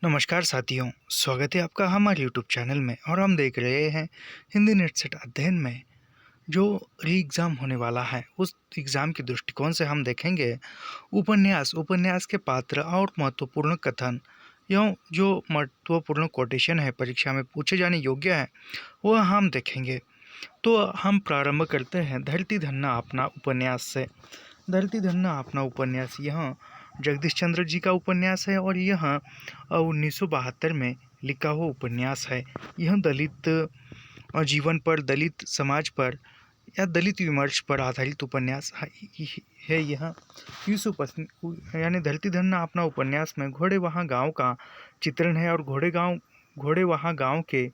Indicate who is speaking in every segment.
Speaker 1: नमस्कार साथियों, स्वागत है आपका हमारे यूट्यूब चैनल में। और हम देख रहे हैं हिंदी नेट सेट अध्ययन में जो री एग्ज़ाम होने वाला है, उस एग्ज़ाम के दृष्टिकोण से हम देखेंगे उपन्यास के पात्र और महत्वपूर्ण कथन। यह जो महत्वपूर्ण कोटेशन है, परीक्षा में पूछे जाने योग्य है, वह हम देखेंगे। तो हम प्रारंभ करते हैं धरती धन्ना अपना उपन्यास से। धरती धन्ना अपना उपन्यास यह जगदीश चंद्र जी का उपन्यास है और यह 1972 में लिखा हुआ उपन्यास है। यह दलित जीवन पर, दलित समाज पर या दलित विमर्श पर आधारित उपन्यास है। यह यानी धरती धन्ना अपना उपन्यास में घोड़े वहाँ गांव का चित्रण है और घोड़े वहाँ गांव के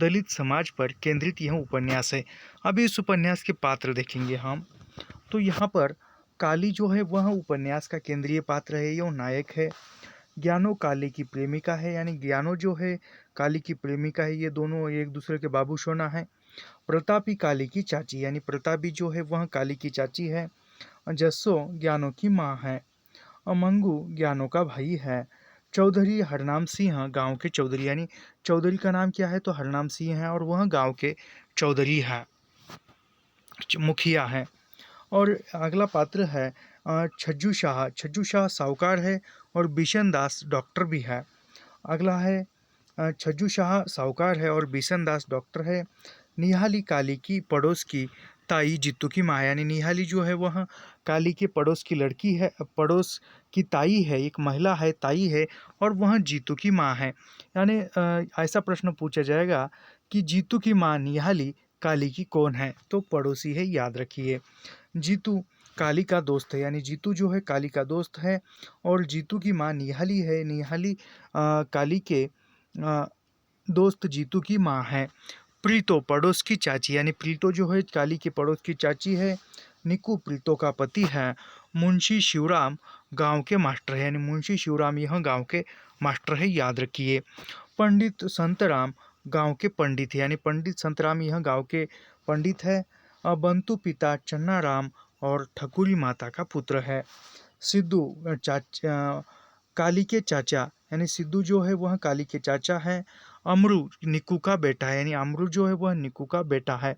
Speaker 1: दलित समाज पर केंद्रित यह उपन्यास है। अभी इस उपन्यास के पात्र देखेंगे हम। तो यहाँ पर काली जो है वह उपन्यास का केंद्रीय पात्र है, यह नायक है। ज्ञानो काली की प्रेमिका है, यानी ज्ञानो जो है काली की प्रेमिका है। ये दोनों एक दूसरे के बाबू सोना है। प्रतापी काली की चाची, यानी प्रतापी जो है वह काली की चाची है। जस्सो ज्ञानो की माँ है। अमंगू ज्ञानो का भाई है। चौधरी हरनाम सिंह गांव के चौधरी, यानी चौधरी का नाम क्या है तो हरनाम सिंह है और वह गांव के चौधरी है, मुखिया है। और अगला पात्र है छज्जू शाह। छज्जू शाह साहूकार है और बिशन दास डॉक्टर भी है। अगला है छज्जू शाह साहूकार है और बिशन दास डॉक्टर है। निहाली काली की पड़ोस की ताई जीतू की माँ, यानी निहाली जो है वह काली के पड़ोस की लड़की है, पड़ोस की ताई है, एक महिला है, ताई है और वह जीतू की माँ है। यानी ऐसा प्रश्न पूछा जाएगा कि जीतू की माँ निहाली काली की कौन है, तो पड़ोसी है, याद रखिए। जीतू काली का दोस्त है, यानी जीतू जो है काली का दोस्त है और जीतू की माँ निहाली है। निहाली काली के दोस्त जीतू की माँ है। प्रीतो पड़ोस की चाची, यानी प्रीतो जो है काली के पड़ोस की चाची है। निकू प्रीतो का पति है। मुंशी शिवराम गांव के मास्टर है, यानी मुंशी शिवराम यह गांव के मास्टर है, याद रखिए। पंडित संतराम गांव के पंडित है, यानी पंडित संतराम यह गांव के पंडित है। बंतु पिता चन्नाराम और ठकुरी माता का पुत्र है। सिद्धू काली के चाचा, यानी सिद्धू जो है वह काली के चाचा है। अमरू निकू का बेटा है, यानी अमरू जो है वह निकू का बेटा है।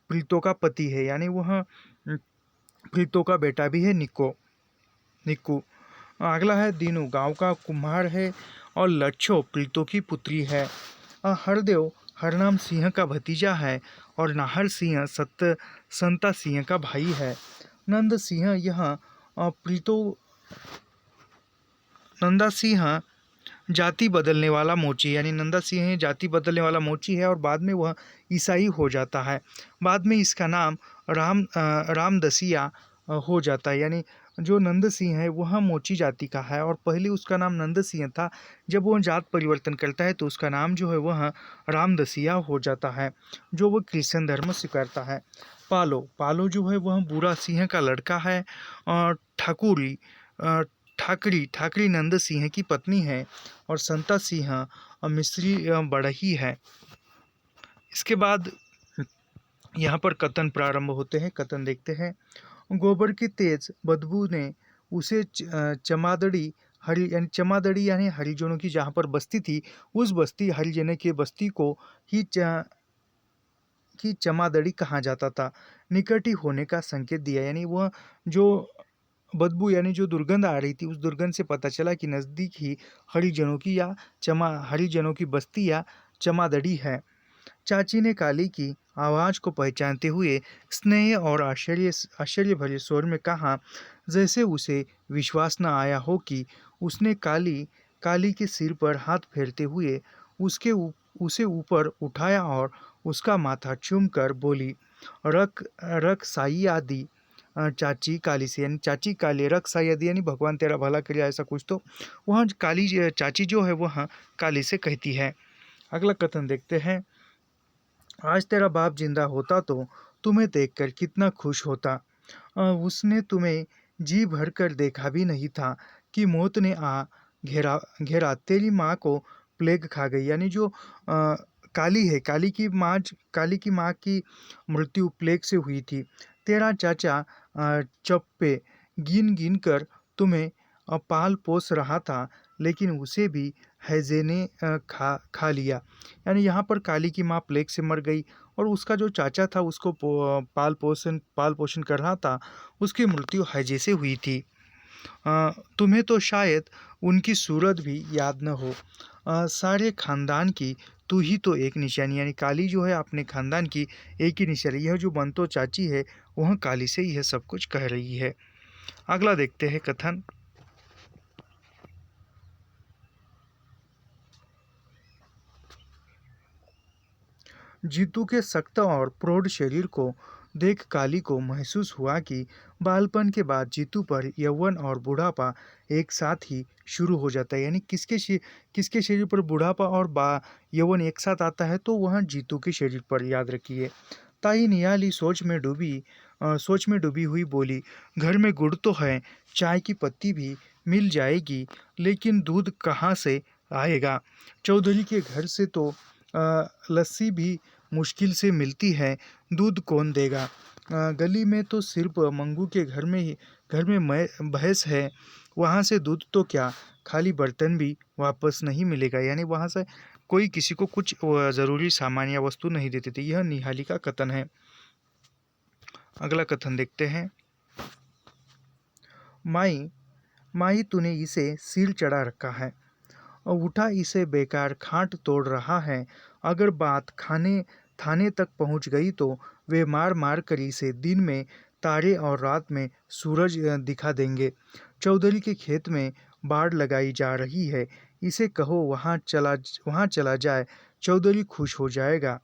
Speaker 1: प्रीतो का पति है, यानी वह प्रीतो का बेटा भी है निकू। अगला है दीनू गांव का कुम्हार है और लच्छो प्रीतो की पुत्री है। हरदेव हरनाम सिंह का भतीजा है और नाहर सिंह संता सिंह का भाई है। नंद सिंह यह प्रीतो नंदा सिंह जाति बदलने वाला मोची, यानी नंदा सिंह जाति बदलने वाला मोची है और बाद में वह ईसाई हो जाता है। बाद में इसका नाम रामदसिया हो जाता है, यानी जो नंद सिंह है वह मोची जाति का है और पहले उसका नाम नंद सिंह था। जब वह जात परिवर्तन करता है तो उसका नाम जो है वह रामदसिया हो जाता है, जो वह क्रिश्चियन धर्म स्वीकारता है। पालो जो है वह बुरा सिंह का लड़का है और ठाकरी नंद सिंह की पत्नी है और संता सिंह मिस्री बढ़ई है। इसके बाद यहाँ पर कथन प्रारंभ होते हैं। कथन देखते हैं। गोबर की तेज बदबू ने उसे चमादड़ी चमादड़ी यानी हरिजनों की जहाँ पर बस्ती थी, उस बस्ती हरिजनों की बस्ती को ही की चमादड़ी कहा जाता था, निकट ही होने का संकेत दिया। यानी वह जो बदबू यानी जो दुर्गंध आ रही थी, उस दुर्गंध से पता चला कि नज़दीक ही हरिजनों की बस्ती या चमादड़ी है। चाची ने काली की आवाज़ को पहचानते हुए स्नेह और आश्चर्य भरे स्वर में कहा, जैसे उसे विश्वास न आया हो कि उसने काली के सिर पर हाथ फेरते हुए उसे ऊपर उठाया और उसका माथा चूमकर बोली, रख रख साई आदि। चाची काली से, यानी चाची काली, रख साई आदि यानी भगवान तेरा भला करे, ऐसा कुछ। तो वह काली चाची जो है वह काली से कहती है। अगला कथन देखते हैं। आज तेरा बाप जिंदा होता तो तुम्हें देखकर कितना खुश होता। उसने तुम्हें जी भर कर देखा भी नहीं था कि मौत ने घेरा तेरी माँ को प्लेग खा गई। यानी जो काली है, काली की माँ की मृत्यु प्लेग से हुई थी। तेरा चाचा चप्पे गिन गिन कर तुम्हें पाल पोस रहा था, लेकिन उसे भी हैजे ने खा लिया। यानी यहाँ पर काली की माँ प्लेग से मर गई और उसका जो चाचा था उसको पाल पोषण कर रहा था, उसकी मृत्यु हैजे से हुई थी। तुम्हें तो शायद उनकी सूरत भी याद न हो। सारे खानदान की तू ही तो एक निशानी, यानी काली जो है अपने खानदान की एक ही निशानी। यह जो बंतो चाची है वह काली से यह सब कुछ कह रही है। अगला देखते हैं कथन। जीतू के सख्त और प्रौढ़ शरीर को देख काली को महसूस हुआ कि बालपन के बाद जीतू पर यौवन और बुढ़ापा एक साथ ही शुरू हो जाता है। यानी किसके शरीर पर बुढ़ापा और यौवन एक साथ आता है, तो वह जीतू के शरीर पर, याद रखिए। ताई नियाली सोच में डूबी हुई बोली, घर में गुड़ तो है, चाय की पत्ती भी मिल जाएगी, लेकिन दूध कहाँ से आएगा? चौधरी के घर से तो लस्सी भी मुश्किल से मिलती है, दूध कौन देगा? गली में तो सिर्फ मंगू के घर में भैंस है, वहाँ से दूध तो क्या, खाली बर्तन भी वापस नहीं मिलेगा। यानी वहाँ से कोई किसी को कुछ ज़रूरी सामान या वस्तु नहीं देते थे। यह निहाली का कथन है। अगला कथन देखते हैं। माई माई तूने इसे सिर चढ़ा रखा है, उठा इसे बेकार खाट तोड़ रहा है। अगर बात थाने तक पहुंच गई तो वे मार मार कर इसे दिन में तारे और रात में सूरज दिखा देंगे। चौधरी के खेत में बाड़ लगाई जा रही है, इसे कहो वहाँ चला जाए, चौधरी खुश हो जाएगा।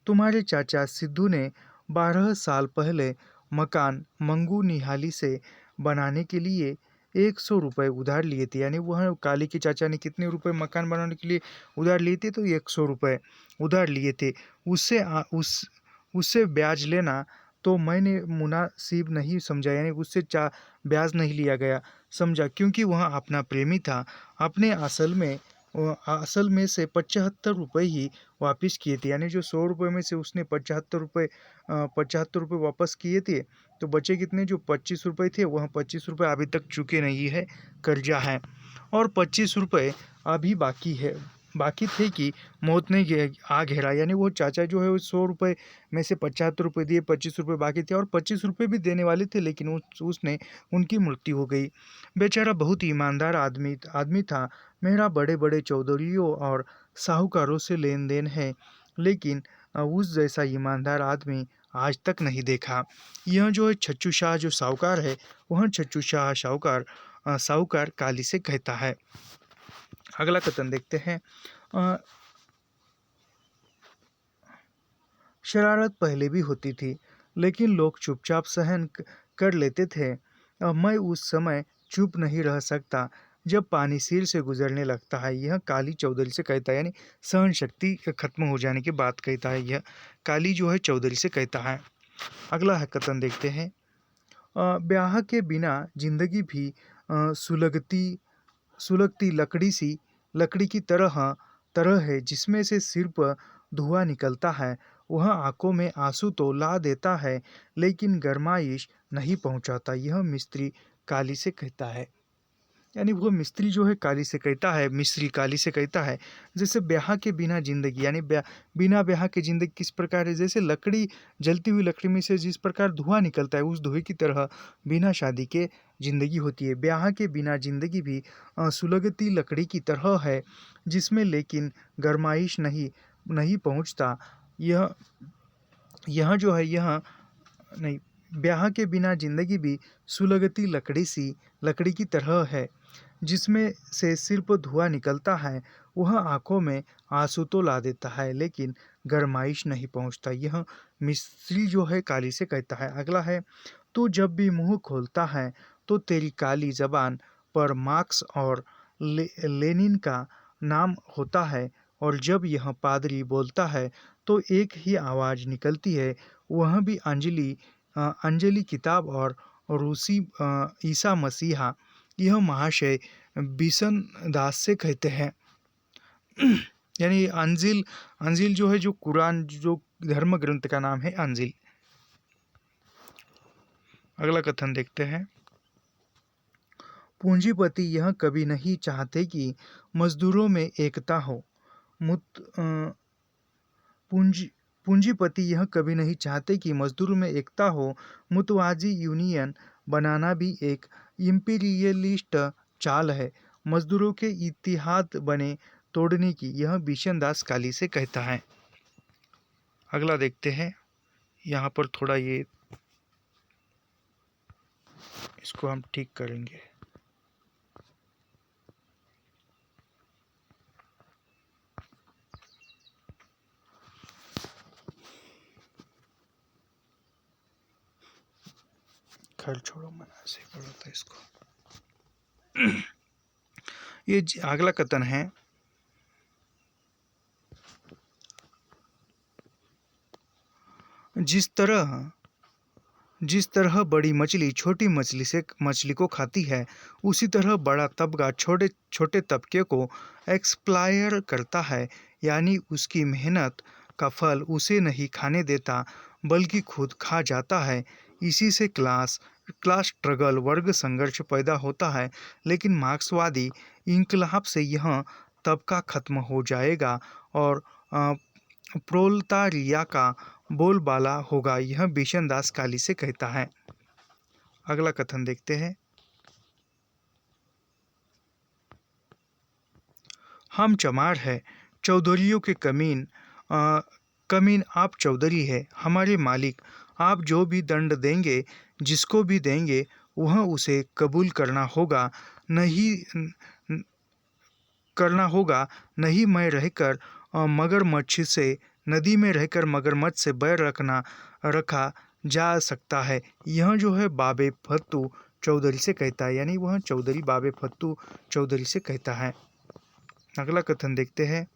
Speaker 1: तुम्हारे चाचा सिद्धू ने 12 साल पहले मकान मंगू निहाली से बनाने के लिए 100 रुपये उधार लिए थे। यानी वह काली के चाचा ने कितने रुपए मकान बनाने के लिए उधार लिए थे? तो 100 रुपये उधार लिए थे। उससे ब्याज लेना तो मैंने मुनासिब नहीं समझा, यानी उससे ब्याज नहीं लिया गया समझा, क्योंकि वह अपना प्रेमी था। अपने असल में से 75 रुपये ही वापस किए थे। यानी जो 100 रुपये में से उसने 75 रुपये वापस किए थे, तो बचे कितने? जो 25 रुपये थे, वह 25 रुपये अभी तक चुके नहीं है, कर्जा है। और 25 रुपये अभी बाकी थे कि मौत ने आ घेरा। यानी वो चाचा जो है वो 100 रुपये में से 75 रुपये दिए, 25 रुपये बाकी थे, और 25 रुपये भी देने वाले थे, लेकिन उसने उनकी मृत्यु हो गई। बेचारा बहुत ईमानदार आदमी था। मेरा बड़े बड़े चौधरियों और साहूकारों से लेन देन है, लेकिन उस जैसा ईमानदार आदमी आज तक नहीं देखा। यह जो है छच्चू शाह जो साहूकार है, वह छच्चू शाह साहूकार काली से कहता है। अगला कथन देखते हैं। शरारत पहले भी होती थी, लेकिन लोग चुपचाप सहन कर लेते थे। मैं उस समय चुप नहीं रह सकता जब पानी सिर से गुजरने लगता है। यह काली चौधरी से कहता है, यानी सहन शक्ति खत्म हो जाने की बात कहता है। यह काली जो है चौधरी से कहता है। अगला है कथन देखते हैं। ब्याह के बिना जिंदगी भी सुलगती लकड़ी की तरह है, जिसमें से सिर्फ धुआं निकलता है। वह आंखों में आंसू तो ला देता है, लेकिन गरमाइश नहीं पहुंचाता। यह मिस्त्री काली से कहता है। यानी वो मिस्त्री जो है काली से कहता है, मिस्त्री काली से कहता है, जैसे ब्याह के बिना जिंदगी, यानी बिना ब्याह के जिंदगी किस प्रकार है? जैसे जलती हुई लकड़ी में से जिस प्रकार धुआं निकलता है, उस धुएं की तरह बिना शादी के जिंदगी होती है। ब्याह के बिना जिंदगी भी सुलगती लकड़ी की तरह है, जिसमें लेकिन गरमाइश नहीं पहुंचता। यह जो है यह नहीं, ब्याह के बिना जिंदगी भी सुलगती लकड़ी की तरह है, जिसमें से सिर्फ धुआं निकलता है। वह आंखों में आंसू तो ला देता है, लेकिन गरमाइश नहीं पहुंचता। यह मिस्त्री जो है काली से कहता है। अगला है, तू जब भी मुंह खोलता है तो तेरी काली जबान पर मार्क्स और लेनिन का नाम होता है, और जब यह पादरी बोलता है तो एक ही आवाज़ निकलती है, वह भी अंजलि किताब और रूसी ईसा मसीहा। यह महाशय बिशन दास से कहते हैं। यानी अंजिल जो है, जो कुरान जो धर्म ग्रंथ का नाम है अंजिल। अगला कथन देखते हैं। पूंजीपति यह कभी नहीं चाहते कि मजदूरों में एकता हो। पूंजी पूंजीपति यह कभी नहीं चाहते कि मजदूरों में एकता हो। मुतवाजी यूनियन बनाना भी एक इम्पीरियलिस्ट चाल है। मजदूरों के इत्तेहाद बने तोड़ने की, यह बिशन-दास काली से कहता है। अगला देखते हैं। यहाँ पर थोड़ा ये इसको हम ठीक करेंगे। खैर छोड़ो, मैं ऐसे ही पढ़ा था इसको। ये अगला कथन है। जिस तरह बड़ी मछली छोटी मछली को खाती है, उसी तरह बड़ा तबका छोटे छोटे तबके को एक्सप्लॉयर करता है, यानी उसकी मेहनत का फल उसे नहीं खाने देता बल्कि खुद खा जाता है। इसी से क्लास स्ट्रगल, वर्ग संघर्ष पैदा होता है। लेकिन मार्क्सवादी इंकलाब से यह तबका खत्म हो जाएगा और प्रोलेतारिया का बोलबाला होगा, यह बिशन-दास काली से कहता है। अगला कथन देखते हैं। हम चमार है, चौधरियों के कमीन आप चौधरी है, हमारे मालिक। आप जो भी दंड देंगे, जिसको भी देंगे, वह उसे कबूल करना होगा। नहीं मैं रहकर मगरमच्छ से नदी में रहकर मगरमच्छ से बैर रखा जा सकता है। यह जो है बाबे फत्तू चौधरी से कहता है, यानी वह चौधरी बाबे फत्तू चौधरी से कहता है। अगला कथन देखते हैं।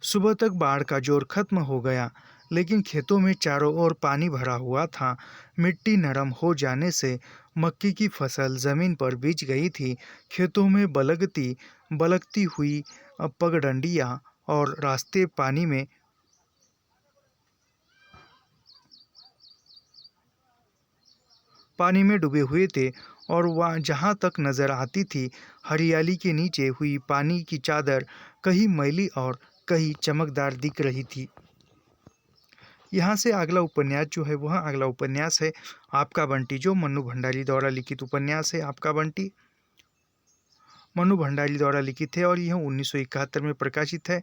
Speaker 1: सुबह तक बाढ़ का जोर खत्म हो गया, लेकिन खेतों में चारों ओर पानी भरा हुआ था। मिट्टी नरम हो जाने से मक्की की फसल जमीन पर बिछ गई थी। खेतों में बलकती हुई पगडंडियां और रास्ते पानी में डूबे हुए थे, और वहाँ जहाँ तक नजर आती थी, हरियाली के नीचे हुई पानी की चादर कहीं मैली और कहीं चमकदार दिख रही थी। यहाँ से अगला उपन्यास जो है वह अगला उपन्यास है आपका बंटी, जो मन्नू भंडारी द्वारा लिखित उपन्यास है। आपका बंटी मन्नू भंडारी द्वारा लिखित है और यह 1971 में प्रकाशित है।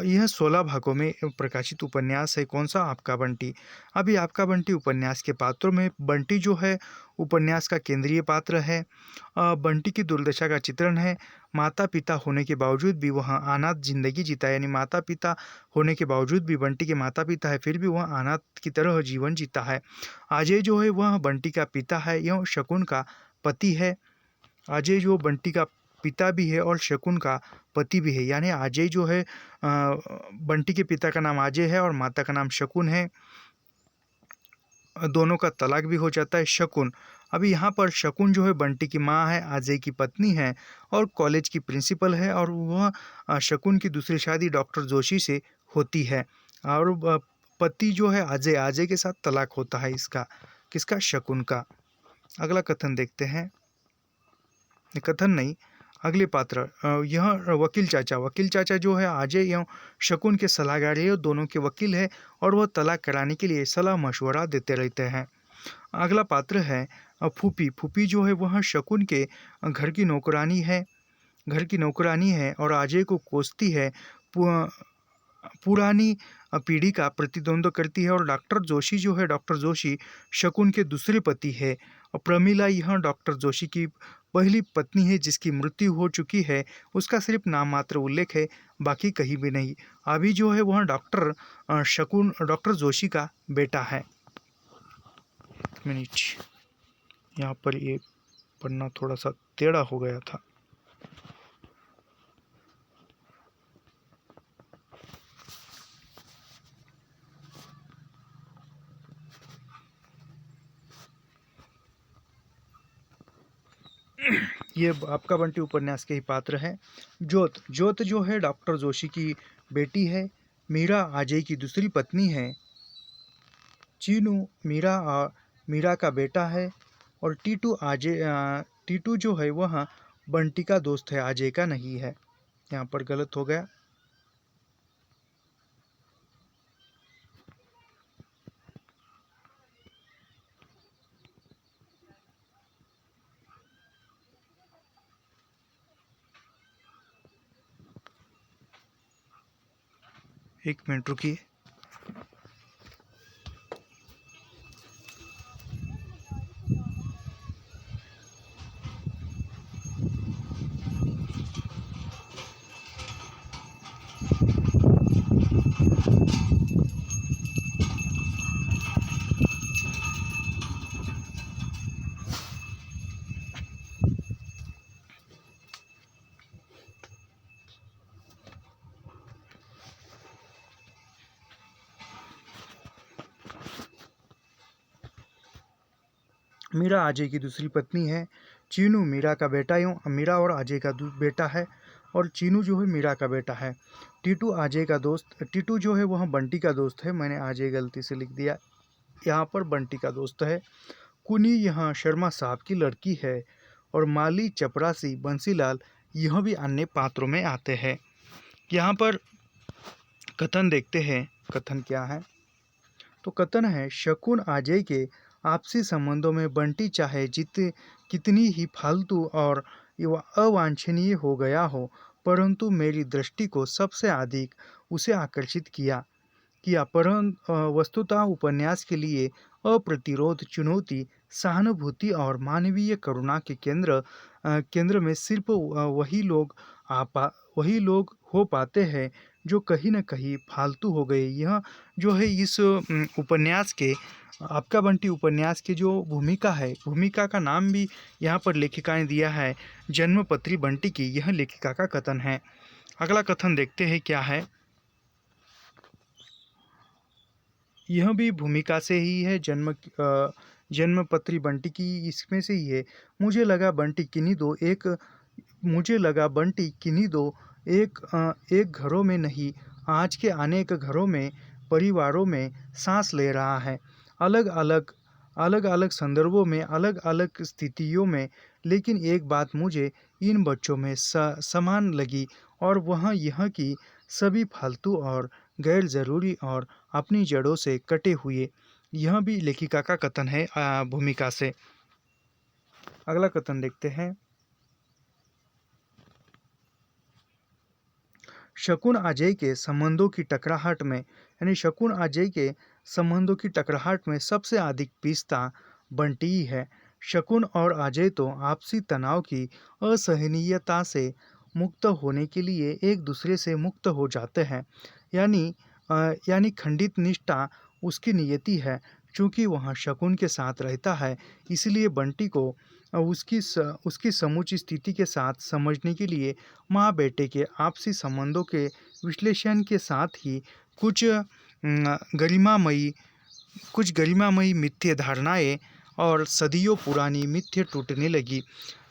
Speaker 1: यह 16 भागों में प्रकाशित उपन्यास है। कौन सा? आपका बंटी। अभी आपका बंटी उपन्यास के पात्रों में बंटी जो है उपन्यास का केंद्रीय पात्र है। बंटी की दुर्दशा का चित्रण है। माता पिता होने के बावजूद भी वह अनाथ जिंदगी जीता है, यानी माता पिता होने के बावजूद भी बंटी के माता पिता है, फिर भी वह अनाथ की तरह जीवन जीता है। अजय जो है वह बंटी का पिता है, यह शकुन का पति है। अजय जो बंटी का पिता भी है और शकुन का पति भी है, यानी अजय जो है बंटी के पिता का नाम अजय है और माता का नाम शकुन है। दोनों का तलाक भी हो जाता है। शकुन, अभी यहाँ पर शकुन जो है बंटी की माँ है, अजय की पत्नी है और कॉलेज की प्रिंसिपल है, और वह शकुन की दूसरी शादी डॉक्टर जोशी से होती है, और पति जो है अजय के साथ तलाक होता है इसका, किसका? शकुन का। अगला कथन देखते हैं। कथन नहीं, अगले पात्र। यह वकील चाचा जो है अजय एवं शकुन के सलाहकार है, दोनों के वकील है और वह तलाक कराने के लिए सलाह मशवरा देते रहते हैं। अगला पात्र है फूफी जो है वह शकुन के घर की नौकरानी है और अजय को कोसती है, पुरानी पीढ़ी का प्रतिद्वंद्व करती है। और डॉक्टर जोशी शकुन के दूसरे पति है। और प्रमिला यह डॉक्टर जोशी की पहली पत्नी है जिसकी मृत्यु हो चुकी है, उसका सिर्फ नाम मात्र उल्लेख है, बाकी कहीं भी नहीं। अभी जो है वह डॉक्टर जोशी का बेटा है। मिनट, यहाँ पर ये पढ़ना थोड़ा सा टेढ़ा हो गया था। ये आपका बंटी उपन्यास के ही पात्र हैं। जोत जो है डॉक्टर जोशी की बेटी है। मीरा अजय की दूसरी पत्नी है। चीनू मीरा और मीरा का बेटा है। और टीटू जो है वह बंटी का दोस्त है, अजय का नहीं है। यहाँ पर गलत हो गया। एक मिनट रुकिए। मीरा अजय की दूसरी पत्नी है। चीनू मीरा का बेटा एवं मीरा और अजय का बेटा है। और चीनू जो है मीरा का बेटा है। टीटू अजय का दोस्त, टीटू जो है वह बंटी का दोस्त है। मैंने अजय गलती से लिख दिया, यहाँ पर बंटी का दोस्त है। कुनी यहाँ शर्मा साहब की लड़की है। और माली, चपरासी, बंसीलाल यह भी अन्य पात्रों में आते हैं। यहाँ पर कथन देखते हैं, कथन क्या है। तो कथन है, शकुन अजय के आपसी संबंधों में बंटी चाहे कितनी ही फालतू और अवांछनीय हो गया हो, परंतु मेरी दृष्टि को सबसे अधिक उसे आकर्षित किया परंतु वस्तुतः उपन्यास के लिए अप्रतिरोध चुनौती, सहानुभूति और मानवीय करुणा के केंद्र में सिर्फ वही लोग हो पाते हैं जो कहीं न कहीं फालतू हो गए। यह जो है इस उपन्यास के, आपका बंटी उपन्यास की जो भूमिका है, भूमिका का नाम भी यहाँ पर लेखिका ने दिया है, जन्मपत्री बंटी की। यह लेखिका का कथन है। अगला कथन देखते हैं क्या है। यह भी भूमिका से ही है, जन्मपत्री बंटी की इसमें से ही है। मुझे लगा बंटी किन्हीं दो एक घरों में नहीं, आज के अनेक घरों में, परिवारों में सांस ले रहा है, अलग अलग संदर्भों में, अलग अलग स्थितियों में। लेकिन एक बात मुझे इन बच्चों में समान लगी, और वह यह कि सभी फालतू और गैर ज़रूरी और अपनी जड़ों से कटे हुए। यह भी लेखिका का कथन है भूमिका से। अगला कथन देखते हैं। शकुन अजय के संबंधों की टकराहट में, यानी शकुन अजय के संबंधों की टकराहट में सबसे अधिक पीसता बंटी ही है। शकुन और अजय तो आपसी तनाव की असहनीयता से मुक्त होने के लिए एक दूसरे से मुक्त हो जाते हैं। यानी खंडित निष्ठा उसकी नियति है। चूँकि वह शकुन के साथ रहता है, इसलिए बंटी को उसकी समूची स्थिति के साथ समझने के लिए माँ बेटे के आपसी संबंधों के विश्लेषण के साथ ही कुछ गरिमामयी मिथ्य धारणाएं और सदियों पुरानी मिथ्य टूटने लगी।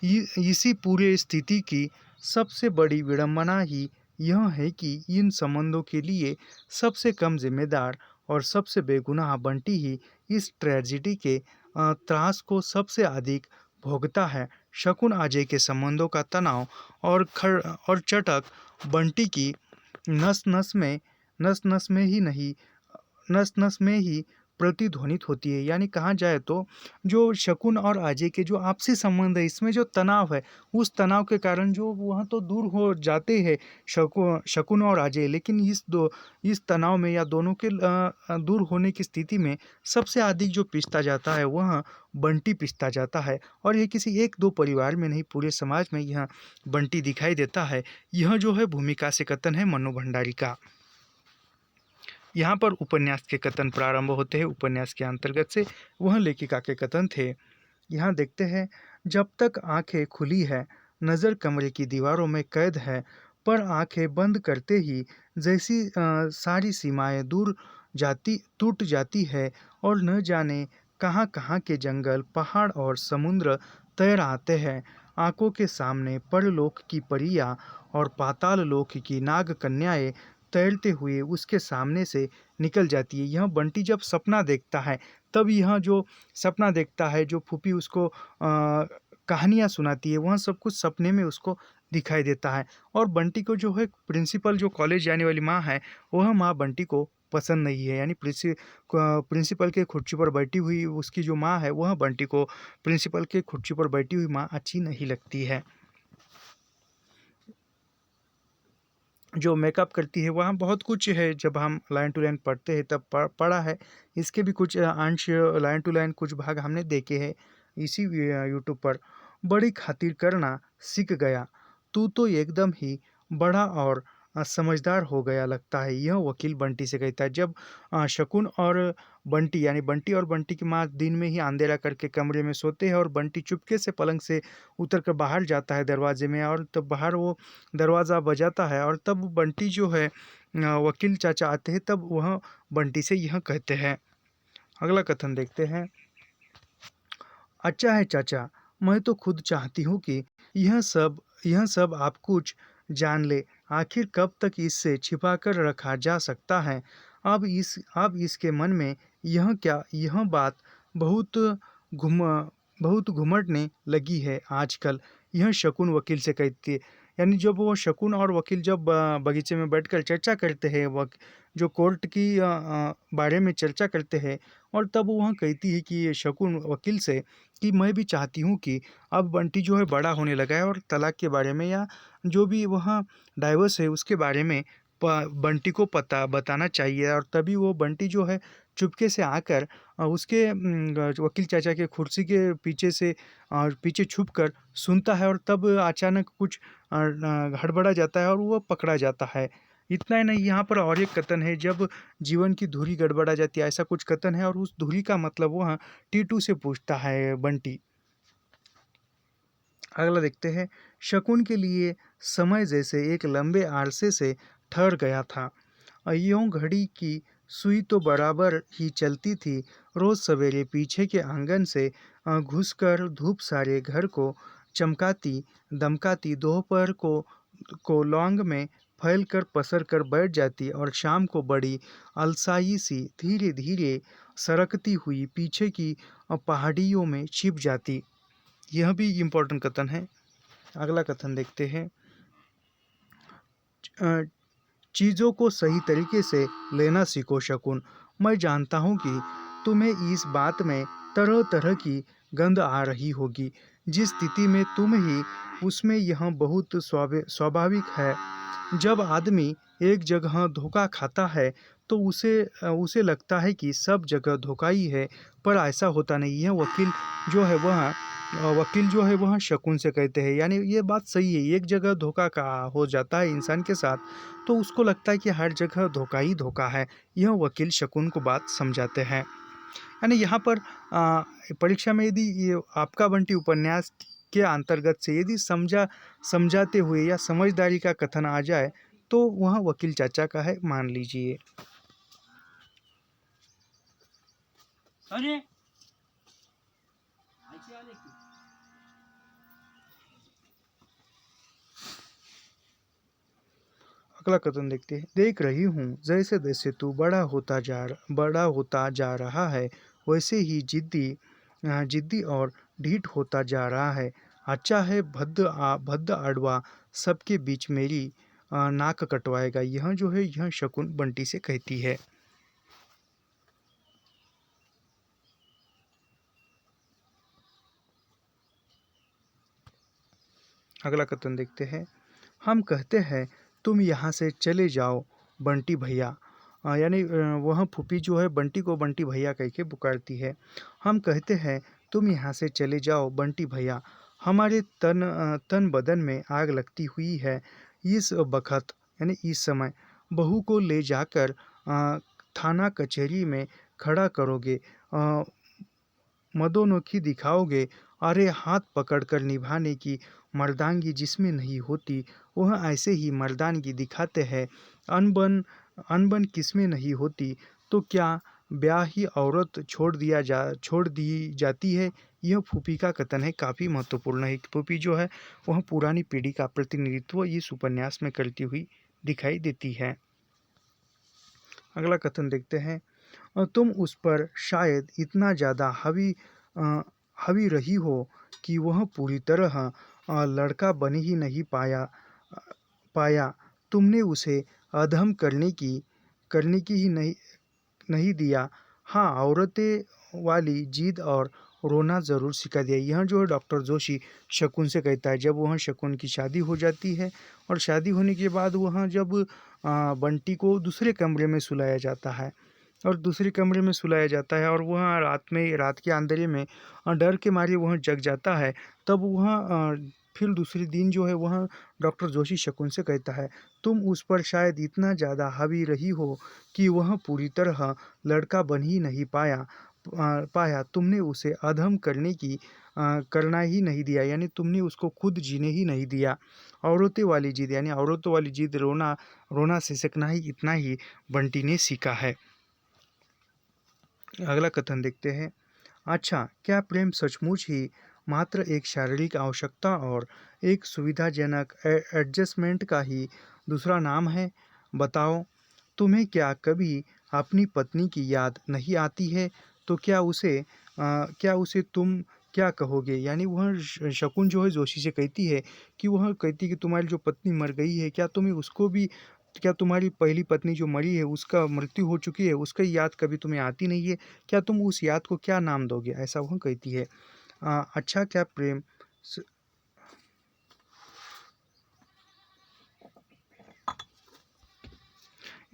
Speaker 1: इसी पूरे स्थिति की सबसे बड़ी विडंबना ही यह है कि इन संबंधों के लिए सबसे कम जिम्मेदार और सबसे बेगुनाह बंटी ही इस ट्रेजिडी के त्रास को सबसे अधिक भोगता है। शकुन अजय के संबंधों का तनाव और चटक बंटी की नस नस में ही प्रतिध्वनित होती है। यानी कहा जाए तो जो शकुन और अजय के जो आपसी संबंध है, इसमें जो तनाव है, उस तनाव के कारण जो वह तो दूर हो जाते हैं शकुन और अजय, लेकिन इस तनाव में या दोनों के दूर होने की स्थिति में सबसे अधिक जो पिसता जाता है वह बंटी पिसता जाता है। और ये किसी एक दो परिवार में नहीं, पूरे समाज में यह बंटी दिखाई देता है। यह जो है भूमिका से कथन है मनु भंडारी का। यहाँ पर उपन्यास के कथन प्रारंभ होते हैं। उपन्यास के अंतर्गत से वह लेखिका के कथन थे। यहाँ देखते हैं। जब तक आंखें खुली है, नज़र कमरे की दीवारों में कैद है, पर आंखें बंद करते ही जैसी सारी सीमाएं टूट जाती है, और न जाने कहाँ कहाँ के जंगल, पहाड़ और समुद्र तैर आते हैं। आंखों के सामने परलोक की परियां और पाताल लोक की नाग कन्याएं तैरते हुए उसके सामने से निकल जाती है। यह बंटी जब सपना देखता है, तब यह जो सपना देखता है, जो फूफी उसको कहानियाँ सुनाती है, वह सब कुछ सपने में उसको दिखाई देता है। और बंटी को जो है प्रिंसिपल, जो कॉलेज जाने वाली माँ है, वह माँ बंटी को पसंद नहीं है। यानी प्रिंसिपल के कुर्सी पर बैठी हुई उसकी जो माँ है, वह बंटी को प्रिंसिपल के कुर्सी पर बैठी हुई माँ अच्छी नहीं लगती है। जो मेकअप करती है, वहाँ बहुत कुछ है, जब हम लाइन टू लाइन पढ़ते हैं तब पढ़ा है। इसके भी कुछ अंश लाइन टू लाइन कुछ भाग हमने देखे हैं इसी यूट्यूब पर। बड़ी खातिर करना सीख गया, तू तो एकदम ही बड़ा और समझदार हो गया लगता है, यह वकील बंटी से कहता है। जब शकुन और बंटी, यानी बंटी और बंटी की माँ दिन में ही अंधेरा करके कमरे में सोते हैं, और बंटी चुपके से पलंग से उतर कर बाहर जाता है दरवाजे में, और तब बाहर वो दरवाज़ा बजाता है, और तब बंटी जो है वकील चाचा आते हैं, तब वह बंटी से यह कहते हैं। अगला कथन देखते हैं। अच्छा है चाचा, मैं तो खुद चाहती हूँ कि यह सब आप कुछ जान ले। आखिर कब तक इससे छिपा कर रखा जा सकता है। अब इसके मन में यह बात बहुत घुम बहुत घुमड़ने लगी है आजकल। यह शकुन वकील से कहती है। यानी जब वो शकुन और वकील जब बगीचे में बैठकर चर्चा करते हैं, जो कोर्ट की बारे में चर्चा करते हैं, और तब वह कहती है कि ये शकुन वकील से कि मैं भी चाहती हूँ कि अब बंटी जो है बड़ा होने लगा है, और तलाक के बारे में या जो भी वह डाइवोर्स है उसके बारे में बंटी को बताना चाहिए। और तभी वो बंटी जो है चुपके से आकर उसके वकील चाचा के कुर्सी के पीछे से पीछे छुप कर सुनता है, और तब अचानक कुछ हड़बड़ा जाता है और वो पकड़ा जाता है। इतना ही नहीं, यहाँ पर और एक कथन है, जब जीवन की धुरी गड़बड़ा जाती है, ऐसा कुछ कथन है, और उस धुरी का मतलब वह टीटू से पूछता है बंटी। अगला देखते हैं। शकुन के लिए समय जैसे एक लंबे अरसे से ठहर गया था। यूं घड़ी की सुई तो बराबर ही चलती थी। रोज सवेरे पीछे के आंगन से घुसकर धूप सारे घर को चमकाती दमकाती, दोपहर को लौंग में फैल कर पसर कर बैठ जाती, और शाम को बड़ी अलसाई सी धीरे धीरे सरकती हुई पीछे की पहाड़ियों में छिप जाती। यह भी इम्पोर्टेंट कथन है। अगला कथन देखते हैं। अ, चीज़ों को सही तरीके से लेना सीखो शकुन। मैं जानता हूँ कि तुम्हें इस बात में तरह तरह की गंध आ रही होगी। जिस स्थिति में तुम ही उसमें यह बहुत स्वाभाविक है। जब आदमी एक जगह धोखा खाता है तो उसे लगता है कि सब जगह धोखा ही है, पर ऐसा होता नहीं है। वकील जो है वह शकुन से कहते हैं। यानी ये बात सही है, एक जगह धोखा का हो जाता है इंसान के साथ, तो उसको लगता है कि हर जगह धोखा ही धोखा है। यह वकील शकुन को बात समझाते हैं। यानी यहाँ पर परीक्षा में यदि ये आपका बंटी उपन्यास के अंतर्गत से यदि समझाते हुए या समझदारी का कथन आ जाए, तो वह वकील चाचा का है, मान लीजिए। अगला कथन देखते हैं। देख रही हूँ जैसे जैसे तू बड़ा होता जा रहा है, वैसे ही जिद्दी और ढीठ होता जा रहा है। अच्छा है भद्द अडवा सबके बीच मेरी नाक कटवाएगा। यह जो है यह शकुन बंटी से कहती है। अगला कथन देखते हैं। हम कहते हैं तुम यहाँ से चले जाओ बंटी भैया। यानी वह फूफी जो है बंटी को बंटी भैया कह के पुकारती है। हम कहते हैं तुम यहाँ से चले जाओ बंटी भैया, हमारे तन बदन में आग लगती हुई है। इस बखत यानी इस समय बहू को ले जाकर थाना कचहरी में खड़ा करोगे, मदोनोखी दिखाओगे। अरे हाथ पकड़कर निभाने की मर्दानगी जिसमें नहीं होती, वह ऐसे ही मर्दानगी दिखाते हैं। अनबन अनबन किसमें नहीं होती, तो क्या ब्याही औरत छोड़ दी जाती है। यह फूफी का कथन है, काफ़ी महत्वपूर्ण है। फूफी जो है वह पुरानी पीढ़ी का प्रतिनिधित्व इस उपन्यास में करती हुई दिखाई देती है। अगला कथन देखते हैं। तुम उस पर शायद इतना ज़्यादा हावी रही हो कि वह पूरी तरह लड़का बन ही नहीं पाया। तुमने उसे अधम करने की ही नहीं दिया। हाँ, औरतें वाली जिद और रोना ज़रूर सिखा दिया। यह जो है डॉक्टर जोशी शकुन से कहता है। जब वहाँ शकुन की शादी हो जाती है और शादी होने के बाद वहाँ जब बंटी को दूसरे कमरे में सुलाया जाता है और वह रात के अंधेरे में डर के मारे वह जग जाता है। तब वह फिर दूसरे दिन जो है वह डॉक्टर जोशी शकुन से कहता है, तुम उस पर शायद इतना ज़्यादा हावी रही हो कि वह पूरी तरह लड़का बन ही नहीं पाया। तुमने उसे अधम करना ही नहीं दिया, यानी तुमने उसको खुद जीने ही नहीं दिया। औरतों वाली जिद, यानी औरतों वाली जिद, रोना सिसकना ही इतना ही बंटी ने सीखा है। अगला कथन देखते हैं। अच्छा, क्या प्रेम सचमुच ही मात्र एक शारीरिक आवश्यकता और एक सुविधाजनक एडजस्टमेंट का ही दूसरा नाम है? बताओ, तुम्हें क्या कभी अपनी पत्नी की याद नहीं आती है? तो क्या उसे तुम क्या कहोगे? यानी वह शकुन जो है जोशी से कहती है कि तुम्हारी जो पत्नी मर गई है, क्या तुम्हारी पहली पत्नी जो मरी है उसका मृत्यु हो चुकी है, उसकी याद कभी तुम्हें आती नहीं है? क्या तुम उस याद को क्या नाम दोगे? ऐसा वह कहती है। अच्छा, क्या प्रेम स-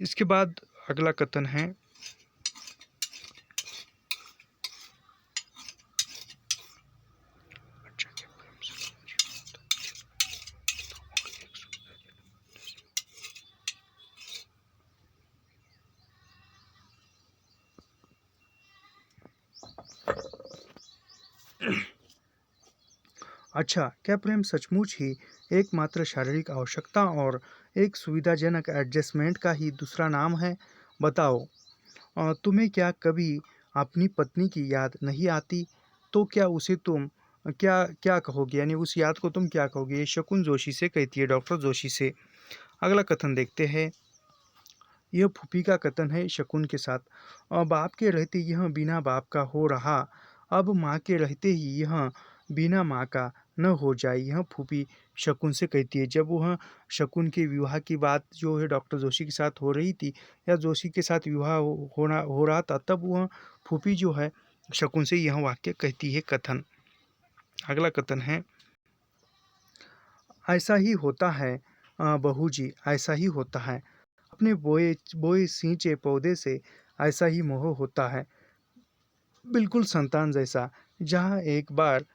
Speaker 1: इसके बाद अगला कथन है। अच्छा, क्या प्रेम अच्छा, क्या प्रेम सचमुच ही एकमात्र शारीरिक आवश्यकता और एक सुविधाजनक एडजस्टमेंट का ही दूसरा नाम है? बताओ, तुम्हें क्या कभी अपनी पत्नी की याद नहीं आती? तो क्या उसे तुम क्या क्या कहोगे? यानी उस याद को तुम क्या कहोगे? ये शकुन जोशी से कहती है, डॉक्टर जोशी से। अगला कथन देखते हैं। यह फूफी का कथन है शकुन के साथ। बाप के रहते यह बिना बाप का हो रहा, अब माँ के रहते ही यह बिना माँ का न हो जाए। यह फूफी शकुन से कहती है। जब वह शकुन के विवाह की बात जो है डॉक्टर जोशी के साथ हो रही थी, या जोशी के साथ विवाह हो रहा था, तब वह फूफी जो है शकुन से यह वाक्य कहती है, कथन। अगला कथन है। ऐसा ही होता है बहू जी, ऐसा ही होता है। अपने बोए बोए सींचे पौधे से ऐसा ही मोह होता है, बिल्कुल संतान जैसा। जहाँ एक बार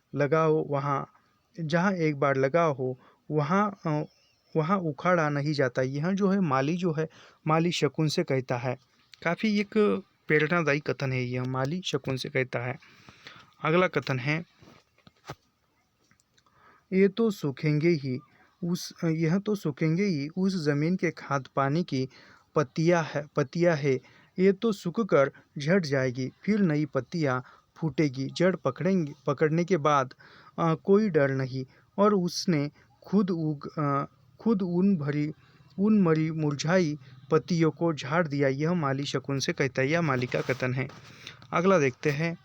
Speaker 1: लगा हो वहाँ वहाँ उखाड़ा नहीं जाता। यह जो है माली शकुन से कहता है। काफ़ी एक प्रेरणादायी कथन है, यह माली शकुन से कहता है। अगला कथन है। ये तो सूखेंगे ही यह तो सूखेंगे ही उस जमीन के खाद पानी की पत्तियां है। ये तो सूख कर झड़ जाएगी, फिर नई पत्तियां फूटेगी। जड़ पकड़ने के बाद कोई डर नहीं। और उसने खुद उग अ, खुद उन मरी मुरझाई पत्तियों को झाड़ दिया। यह माली शकुन से कहता है, यह माली का कथन है। अगला देखते हैं।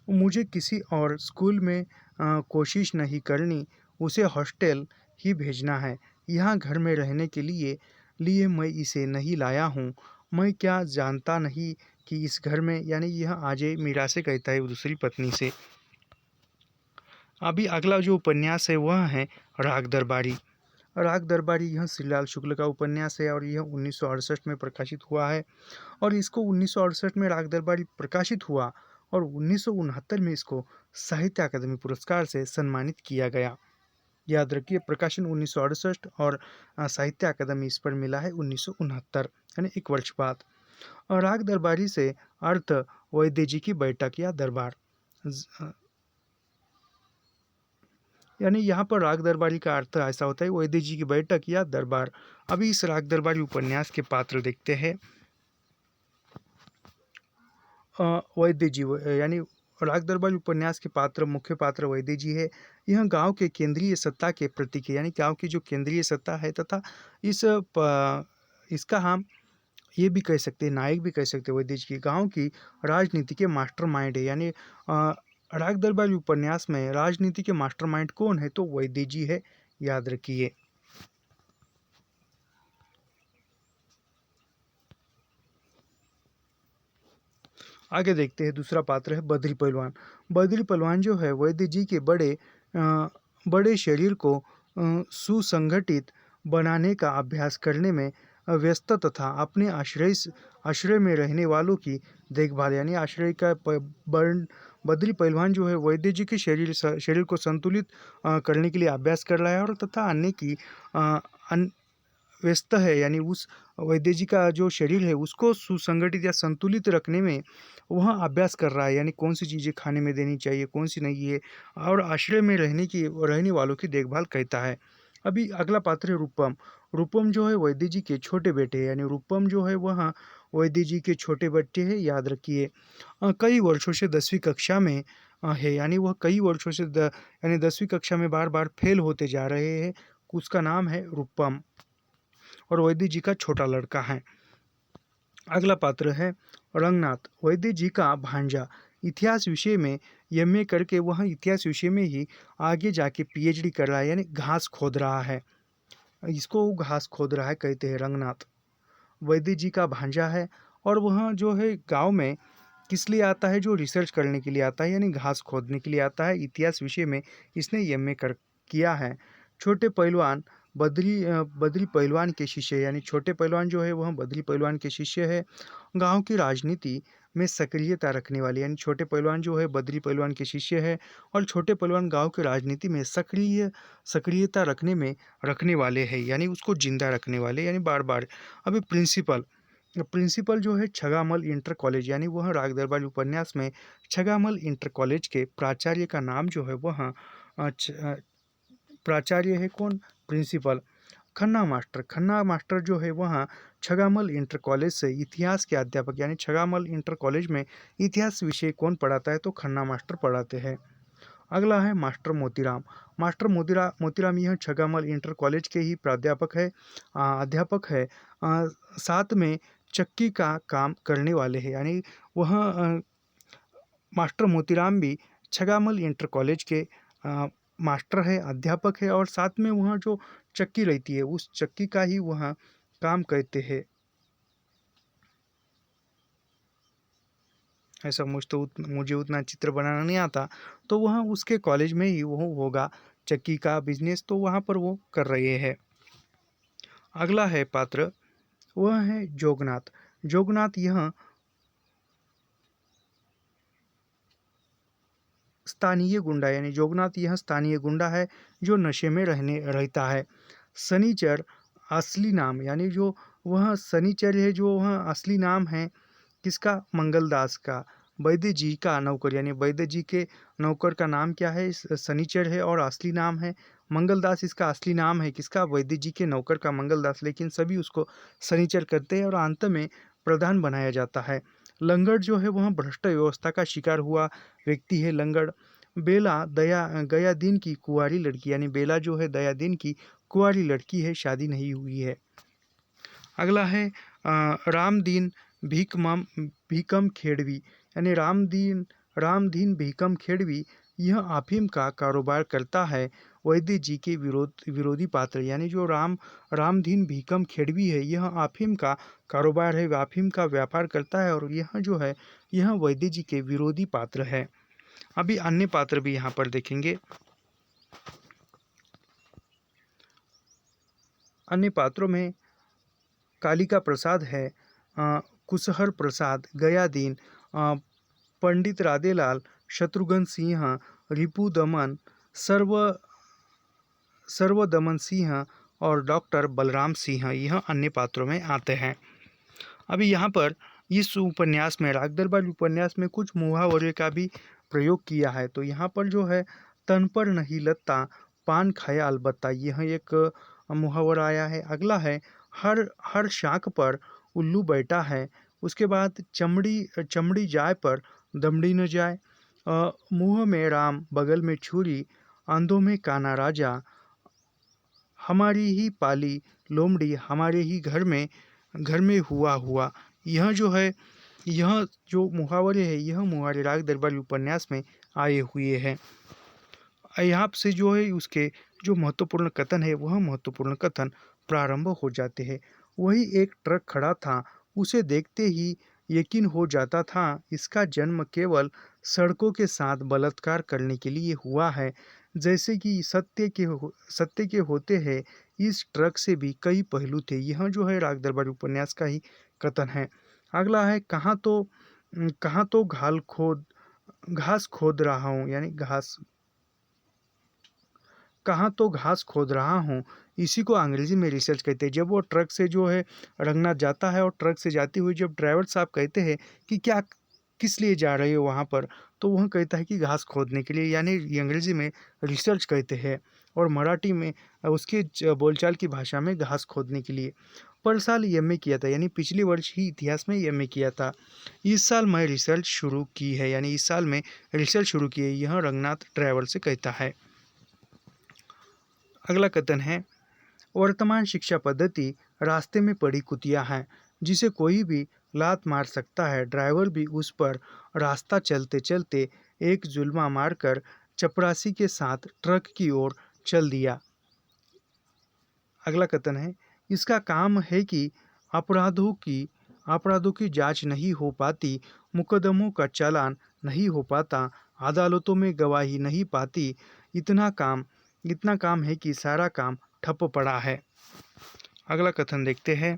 Speaker 1: मुझे किसी और स्कूल में कोशिश नहीं करनी, उसे हॉस्टल ही भेजना है। यहाँ घर में रहने के लिए मैं इसे नहीं लाया हूँ। मैं क्या जानता नहीं कि इस घर में, यानी यह अजय मीरा से कहता है, दूसरी पत्नी से। अभी अगला जो उपन्यास है वह है राग दरबारी। राग दरबारी यह श्रीलाल शुक्ल का उपन्यास है और यह 1968 में प्रकाशित हुआ है। और इसको 1968 में राग दरबारी प्रकाशित हुआ और 1969 में इसको साहित्य अकादमी पुरस्कार से सम्मानित किया गया। याद रखिए, प्रकाशन 1968 और साहित्य अकादमी इस पर मिला है 1969, यानी एक वर्ष बाद। और राग दरबारी से अर्थ वैद्य जी की बैठक या दरबार, यानी यहाँ पर राग दरबारी का अर्थ ऐसा होता है, वैद्य जी की बैठक या दरबार। अभी इस राग दरबारी उपन्यास के पात्र देखते हैं। वैद्य जी, यानी राग दरबारी उपन्यास के मुख्य पात्र वैद्य जी है। यह गांव के केंद्रीय सत्ता के प्रतीक है, यानी गांव की जो केंद्रीय सत्ता है तथा इसका हम ये भी कह सकते हैं, नायक भी कह सकते हैं वैद्य जी की। गाँव की राजनीति के मास्टरमाइंड है, यानी राग दरबार उपन्यास में राजनीति के मास्टरमाइंड कौन है? तो वैद्य जी है, याद रखिए। आगे देखते हैं, दूसरा पात्र है बद्री पहलवान। बद्री पहलवान जो है वैद्य जी के बड़े शरीर को सुसंगठित बनाने का अभ्यास करने में व्यस्त तथा अपने आश्रय में रहने वालों की देखभाल, यानी आश्रय का बद्री पहलवान जो है वैद्य जी के शरीर को संतुलित करने के लिए अभ्यास कर रहा है, और तथा अन्य की व्यस्त है, यानी उस वैद्य जी का जो शरीर है उसको सुसंगठित या संतुलित रखने में वह अभ्यास कर रहा है, यानी कौन सी चीज़ें खाने में देनी चाहिए, कौन सी नहीं है, और आश्रय में रहने वालों की देखभाल करता है। अभी अगला पात्र है रूपम। रूपम जो है वैद्य जी के छोटे बेटे हैं, यानी रूपम जो है वह वैद्य जी के छोटे बेटे हैं, याद रखिए। कई वर्षों से 10वीं कक्षा में है, यानी वह कई वर्षों से यानी 10वीं कक्षा में बार बार फेल होते जा रहे हैं। उसका नाम है रूपम, और वैद्य जी का छोटा लड़का है। अगला पात्र है रंगनाथ, वैद्य जी का भांजा। इतिहास विषय में एमए करके वह इतिहास विषय में ही आगे जाके पीएचडी कर रहा है, यानी घास खोद रहा है। इसको वो घास खोद रहा है कहते हैं रंगनाथ। वैद्य जी का भांजा है, और वह जो है गांव में किस लिए आता है? जो रिसर्च करने के लिए आता है, यानी घास खोदने के लिए आता है। इतिहास विषय में इसने एमए कर किया है। छोटे पहलवान बद्री पहलवान के शिष्य, यानी छोटे पहलवान जो है वह बद्री पहलवान के शिष्य है। गांव की राजनीति में सक्रियता रखने वाले, यानी छोटे पहलवान जो है बद्री पहलवान के शिष्य है, और छोटे पहलवान गांव की राजनीति में सक्रियता रखने वाले हैं, यानी उसको जिंदा रखने वाले, यानी बार बार। अभी प्रिंसिपल जो है छगामल इंटर कॉलेज, यानी वह राग दरबार उपन्यास में छगामल इंटर कॉलेज के प्राचार्य का नाम जो है वह प्राचार्य है कौन? प्रिंसिपल। खन्ना मास्टर जो है वह छगामल इंटर कॉलेज से इतिहास के अध्यापक, यानी छगामल इंटर कॉलेज में इतिहास विषय कौन पढ़ाता है? तो खन्ना मास्टर पढ़ाते हैं। अगला है मास्टर मोतीराम। मोतीराम यह छगामल इंटर कॉलेज के ही अध्यापक है। साथ में चक्की का काम करने वाले हैं, यानी वह मास्टर मोतीराम भी छगामल इंटर कॉलेज के मास्टर है, अध्यापक है, और साथ में वह जो चक्की रहती है उस चक्की का ही वह काम करते हैं। ऐसा मुझे उतना चित्र बनाना नहीं आता, तो वह उसके कॉलेज में ही वो होगा चक्की का बिजनेस, तो वहाँ पर वो कर रहे हैं। अगला है पात्र, वह है जोगनाथ। जोगनाथ यह स्थानीय गुंडा, यानी जोगनाथ यह स्थानीय गुंडा है जो नशे में रहता है। शनिचर असली नाम, यानी जो वह शनिचर है, जो वह असली नाम है किसका? मंगलदास का, वैद्य जी का नौकर, यानी वैद्य जी के नौकर का नाम क्या है? शनिचर है, और असली नाम है मंगलदास। इसका असली नाम है किसका? वैद्य जी के नौकर का मंगलदास, लेकिन सभी उसको शनिचर करते हैं, और अंत में प्रधान बनाया जाता है। लंगड़ जो है वह भ्रष्ट व्यवस्था का शिकार हुआ व्यक्ति है। लंगड़ बेला गया दिन की कुंवारी लड़की, यानी बेला जो है दया दिन की कुंवारी लड़की है, शादी नहीं हुई है। अगला है रामदीन भीकम खेड़वी, यानी रामदीन भीकम खेड़वी यह अफीम का कारोबार करता है। वैद्य जी के विरोधी पात्र, यानी जो रामदीन भीकम खेड़वी है यह अफीम का कारोबार है, अफीम का व्यापार करता है, और यह जो है यह वैद्य जी के विरोधी पात्र है। अभी अन्य पात्र भी यहाँ पर देखेंगे। अन्य पात्रों में कालिका प्रसाद है, कुशहर प्रसाद, गयादीन, पंडित राधेलाल, शत्रुघ्न सिंह, रिपु दमन, सर्वदमन सिंह, और डॉक्टर बलराम सिंह यह अन्य पात्रों में आते हैं। अभी यहाँ पर इस उपन्यास में राग दरबार उपन्यास में कुछ मुहावरे का भी प्रयोग किया है। तो यहाँ पर जो है तन पर नहीं लत्ता, पान खाया अलबत्ता, यह एक मुहावरा आया है। अगला है हर शाख पर उल्लू बैठा है। उसके बाद चमड़ी जाए पर दमड़ी न जाए, मुँह में राम बगल में छुरी, आंधों में काना राजा, हमारी ही पाली लोमड़ी हमारे ही घर में घर में हुआ हुआ। यह जो है, यह जो मुहावरे है, यह मुहावरे राग दरबारी उपन्यास में आए हुए हैं। यहाँ से जो है उसके जो महत्वपूर्ण कथन है, वह महत्वपूर्ण कथन प्रारंभ हो जाते हैं। वही एक ट्रक खड़ा था, उसे देखते ही यकीन हो जाता था इसका जन्म केवल सड़कों के साथ बलात्कार करने के लिए हुआ है। जैसे कि सत्य के होते हैं, इस ट्रक से भी कई पहलू थे। यह जो है राग दरबारी उपन्यास का ही कथन है। अगला है, कहाँ तो घास खोद रहा हूँ, यानी घास खोद रहा हूँ, इसी को अंग्रेजी में रिसर्च कहते हैं। जब वो ट्रक से जो है रंगनाथ जाता है और ट्रक से जाते हुए जब ड्राइवर साहब कहते हैं कि क्या किस लिए जा रहे हो वहाँ पर, तो वह कहता है कि घास खोदने के लिए, यानी ये अंग्रेजी में रिसर्च कहते हैं और मराठी में उसके बोलचाल की भाषा में घास खोदने के लिए। पर साल एमए किया था, यानी पिछले वर्ष ही इतिहास में एमए किया था। इस साल मैं रिसर्च शुरू की है, यानी इस साल में रिसर्च शुरू की है, यह रंगनाथ ड्राइवर से कहता है। अगला कथन है, वर्तमान शिक्षा पद्धति रास्ते में पड़ी कुतिया है, जिसे कोई भी लात मार सकता है। ड्राइवर भी उस पर रास्ता चलते चलते एक जुल्मा मारकर चपरासी के साथ ट्रक की ओर चल दिया। अगला कथन है, इसका काम है कि अपराधों की जांच नहीं हो पाती, मुकदमों का चालान नहीं हो पाता, अदालतों में गवाही नहीं पाती। इतना काम है कि सारा काम ठप पड़ा है। अगला कथन देखते हैं।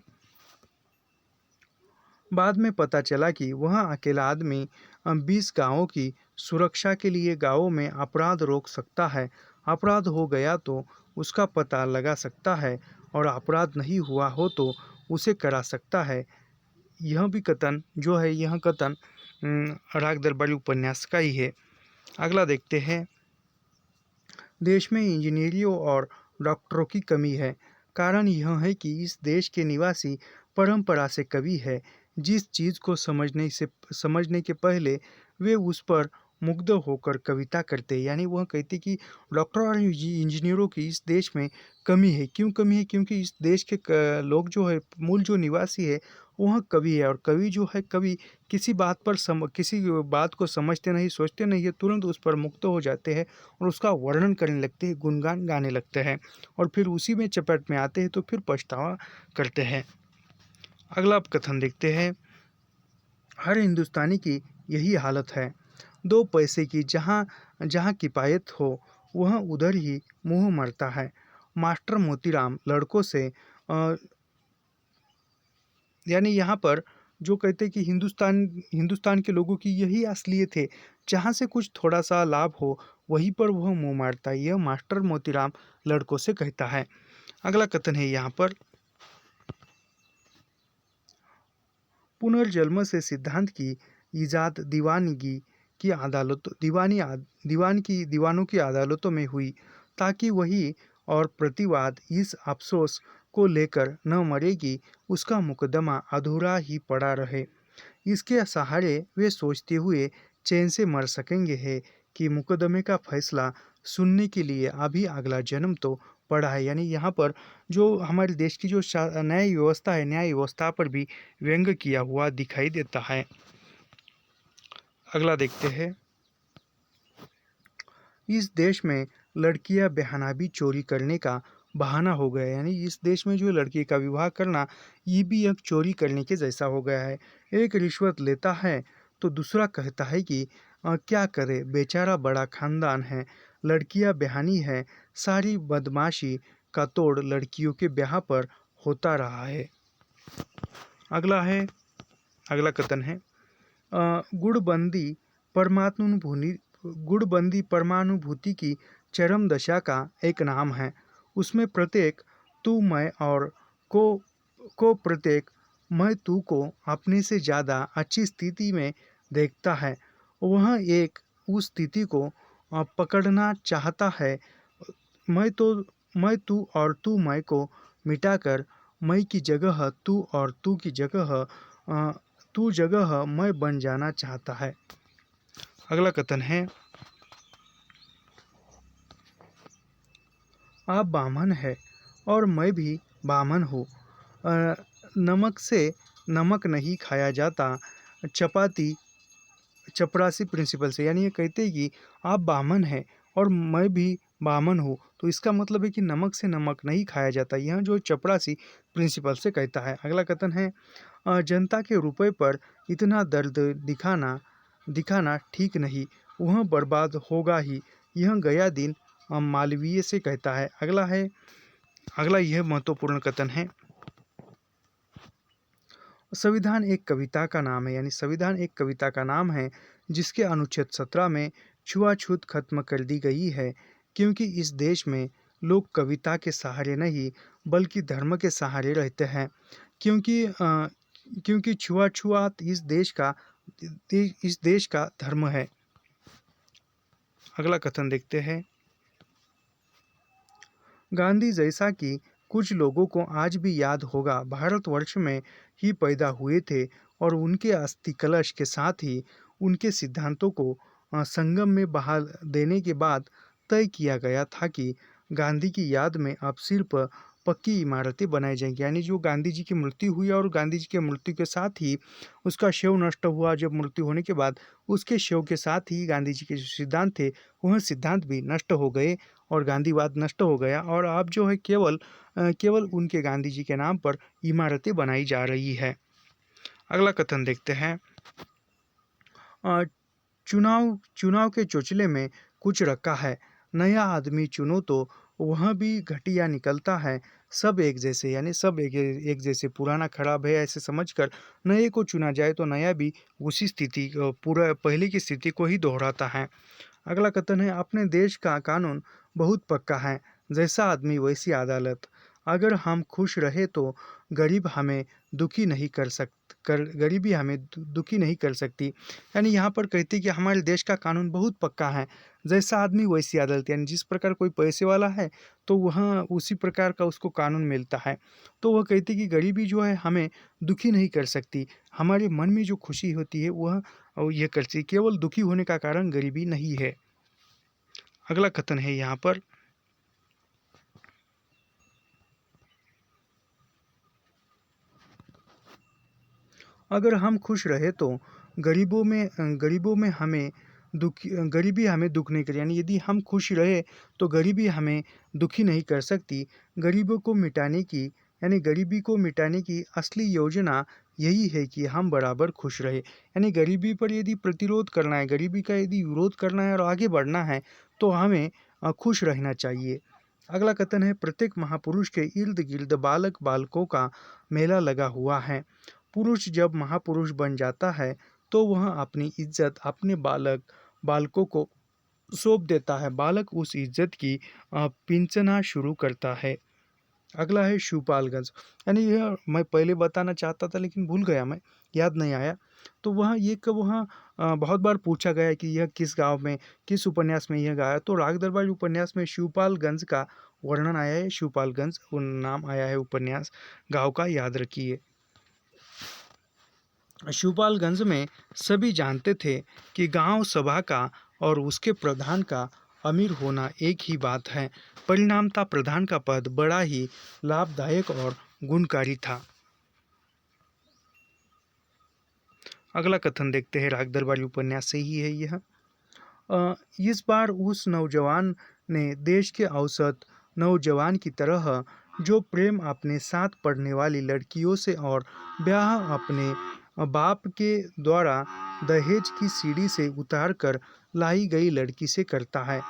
Speaker 1: बाद में पता चला कि वह अकेला आदमी 20 गांवों की सुरक्षा के लिए गांवों में अपराध रोक सकता है। अपराध हो गया तो उसका पता लगा सकता है और अपराध नहीं हुआ हो तो उसे करा सकता है। यह भी कथन जो है, यह कथन राग दरबारी उपन्यास का ही है। अगला देखते हैं। देश में इंजीनियरों और डॉक्टरों की कमी है। कारण यह है कि इस देश के निवासी परंपरा से कवि है। जिस चीज़ को समझने के पहले वे उस पर मुग्ध होकर कविता करते, यानी वह कहते कि डॉक्टर और इंजीनियरों की इस देश में कमी है। क्यों कमी है? क्योंकि इस देश के लोग जो है, मूल जो निवासी है, वह कवि है। और कवि जो है, कवि किसी बात को समझते नहीं, सोचते नहीं है, तुरंत उस पर मुक्त हो जाते हैं और उसका वर्णन करने लगते हैं, गुणगान गाने लगते हैं और फिर उसी में चपेट में आते हैं तो फिर पछतावा करते हैं। अगला कथन देखते हैं। हर हिंदुस्तानी की यही हालत है। 2 पैसे की जहाँ किफायत हो, वह उधर ही मुँह मरता है। मास्टर मोतीराम लड़कों से यानी यहाँ पर जो कहते कि हिंदुस्तान के लोगों की यही असलियत है, जहाँ से कुछ थोड़ा सा लाभ हो वहीं पर वह मुँह मारता है। यह मास्टर मोतीराम लड़कों से कहता है। अगला कथन है यहाँ पर, पुनर्जन्म से सिद्धांत की ईजाद दीवानों की अदालतों में हुई, ताकि वही और प्रतिवाद इस अफसोस को लेकर न मरे कि उसका मुकदमा अधूरा ही पड़ा रहे। इसके सहारे वे सोचते हुए चैन से मर सकेंगे है कि मुकदमे का फैसला सुनने के लिए अभी अगला जन्म तो पड़ा है। यानी यहाँ पर जो हमारे देश की जो न्याय व्यवस्था है, न्याय व्यवस्था पर भी व्यंग्य किया हुआ दिखाई देता है। अगला देखते हैं। इस देश में लड़कियां बेहना भी चोरी करने का बहाना हो गया। यानी इस देश में जो लड़की का विवाह करना, ये भी एक चोरी करने के जैसा हो गया है। एक रिश्वत लेता है तो दूसरा कहता है कि क्या करे, बेचारा बड़ा खानदान है, लड़कियां बेहानी है, सारी बदमाशी का तोड़ लड़कियों के ब्याह पर होता रहा है। अगला कथन है, गुड़बंदी परमानुभूति की चरम दशा का एक नाम है। उसमें प्रत्येक तू मैं और को प्रत्येक मैं तू को अपने से ज़्यादा अच्छी स्थिति में देखता है। वह एक उस स्थिति को पकड़ना चाहता है। मैं तू और तू मैं को मिटाकर मैं की जगह तू और तू की जगह तू जगह मैं बन जाना चाहता है। अगला कथन है, आप बामन है और मैं भी बामन हूँ। नमक से नमक नहीं खाया जाता, चपाती चपरासी प्रिंसिपल से। यानी ये कहते हैं कि आप बामन हैं और मैं भी बामन हूँ, तो इसका मतलब है कि नमक से नमक नहीं खाया जाता। यह जो चपरासी प्रिंसिपल से कहता है। अगला कथन है, जनता के रुपए पर इतना दर्द दिखाना दिखाना ठीक नहीं, वह बर्बाद होगा ही। यह गया दिन मालवीय से कहता है। अगला यह महत्वपूर्ण कथन है, संविधान एक कविता का नाम है। यानी संविधान एक कविता का नाम है जिसके अनुच्छेद 17 में छुआछूत खत्म कर दी गई है, क्योंकि इस देश में लोग कविता के सहारे नहीं बल्कि धर्म के सहारे रहते हैं। क्योंकि छुआछूत इस देश का धर्म है। अगला कथन देखते हैं, गांधी जैसा कि कुछ लोगों को आज भी याद होगा, भारतवर्ष में ही पैदा हुए थे और उनके अस्थि कलश के साथ ही उनके सिद्धांतों को संगम में बहा देने के बाद तय किया गया था कि गांधी की याद में अब सिर्फ पक्की इमारतें बनाई जाएंगी। यानी जो गांधी जी की मृत्यु हुई और गांधी जी की मृत्यु के साथ ही उसका शव नष्ट हुआ, जब मृत्यु होने के बाद उसके शव के साथ ही गांधी जी के जो सिद्धांत थे वह सिद्धांत भी नष्ट हो गए और गांधीवाद नष्ट हो गया। और अब जो है केवल उनके गांधी जी के नाम पर इमारतें बनाई जा रही है। अगला कथन देखते हैं, चुनाव के चोचले में कुछ रखा है, नया आदमी चुनो तो वह भी घटिया निकलता है, सब एक जैसे। यानी सब एक जैसे, पुराना खराब है ऐसे समझकर नए को चुना जाए तो नया भी उसी स्थिति पूरा पहले की स्थिति को ही दोहराता है। अगला कथन है, अपने देश का कानून बहुत पक्का है, जैसा आदमी वैसी अदालत। अगर हम खुश रहे तो गरीब हमें दुखी नहीं कर गरीबी हमें दुखी नहीं कर सकती। यानी यहाँ पर कहते हैं कि हमारे देश का कानून बहुत पक्का है, जैसा आदमी वैसी अदालत। यानी जिस प्रकार कोई पैसे वाला है तो वह उसी प्रकार का उसको कानून मिलता है। तो वह कहते हैं कि गरीबी जो है हमें दुखी नहीं कर सकती, हमारे मन में जो खुशी होती है वह यह करती है, केवल दुखी होने का कारण गरीबी नहीं है। अगला कथन है यहाँ पर, अगर हम खुश रहे तो गरीबी हमें दुख नहीं करे। यानी यदि हम खुश रहे तो गरीबी हमें दुखी नहीं कर सकती। गरीबी को मिटाने की असली योजना यही है कि हम बराबर खुश रहे। यानी गरीबी पर यदि प्रतिरोध करना है, गरीबी का यदि विरोध करना है और आगे बढ़ना है तो हमें खुश रहना चाहिए। अगला कथन है, प्रत्येक महापुरुष के इर्द गिर्द बालकों का मेला लगा हुआ है। पुरुष जब महापुरुष बन जाता है तो वह अपनी इज्जत अपने बालकों को सौंप देता है। बालक उस इज्जत की पिंचना शुरू करता है। अगला है शिवपालगंज। यानी यह मैं पहले बताना चाहता था लेकिन भूल गया, मैं याद नहीं आया। तो वह बहुत बार पूछा गया है कि यह किस गांव में, किस उपन्यास में यह गाया। तो राग दरबार उपन्यास में शिवपालगंज का वर्णन आया है, शिवपालगंज नाम आया है उपन्यास गांव का, याद रखिए। शिवपालगंज में सभी जानते थे कि गांव सभा का और उसके प्रधान का अमीर होना एक ही बात है। परिणामतः प्रधान का पद बड़ा ही लाभदायक और गुणकारी था। अगला कथन देखते हैं, राग दरबारी उपन्यास से ही है यह। इस बार उस नौजवान ने देश के औसत नौजवान की तरह जो प्रेम अपने साथ पढ़ने वाली लड़कियों से और ब्याह अपने बाप के द्वारा दहेज की सीढ़ी से उतार कर लाई गई लड़की से करता है,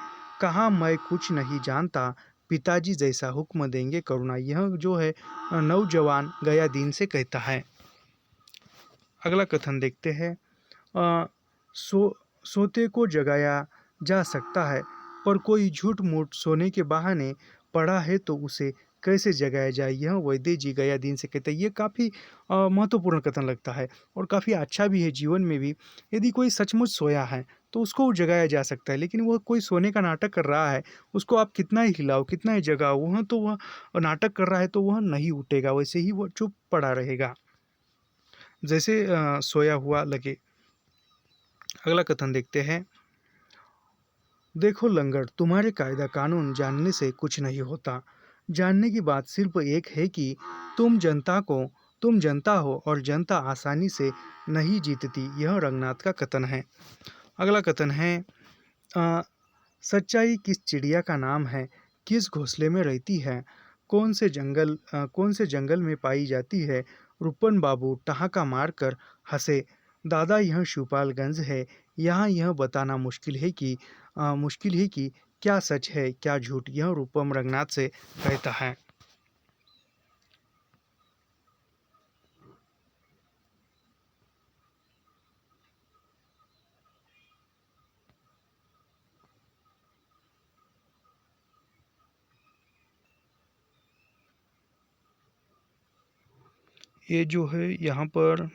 Speaker 1: कहा मैं कुछ नहीं जानता, पिताजी जैसा हुक्म देंगे करुणा। यह जो है नौजवान गया दीन से कहता है। अगला कथन देखते हैं, सोते को जगाया जा सकता है पर कोई झूठ मूठ सोने के बहाने पड़ा है तो उसे कैसे जगाया जाए। यह वैद्य जी गया दिन से कहते हैं। ये काफ़ी महत्वपूर्ण कथन लगता है और काफ़ी अच्छा भी है जीवन में भी। यदि कोई सचमुच सोया है तो उसको जगाया जा सकता है, लेकिन वह कोई सोने का नाटक कर रहा है, उसको आप कितना ही हिलाओ कितना ही जगाओ, वह नाटक कर रहा है तो वह नहीं उठेगा, वैसे ही वह चुप पड़ा रहेगा, जैसे सोया हुआ लगे। अगला कथन देखते हैं, देखो लंगड़, तुम्हारे कायदा कानून जानने से कुछ नहीं होता। जानने की बात सिर्फ एक है कि तुम जनता हो और जनता आसानी से नहीं जीतती, यह रंगनाथ का कथन है। अगला कथन है सच्चाई किस चिड़िया का नाम है, किस घोंसले में रहती है, कौन से जंगल में पाई जाती है। रुपन बाबू ठहाका मारकर हंसे, दादा यह शिवपालगंज है। यहाँ यह बताना मुश्किल है कि क्या सच है क्या झूठ, यह रूपम रंगनाथ से कहता है। ये जो है यहाँ पर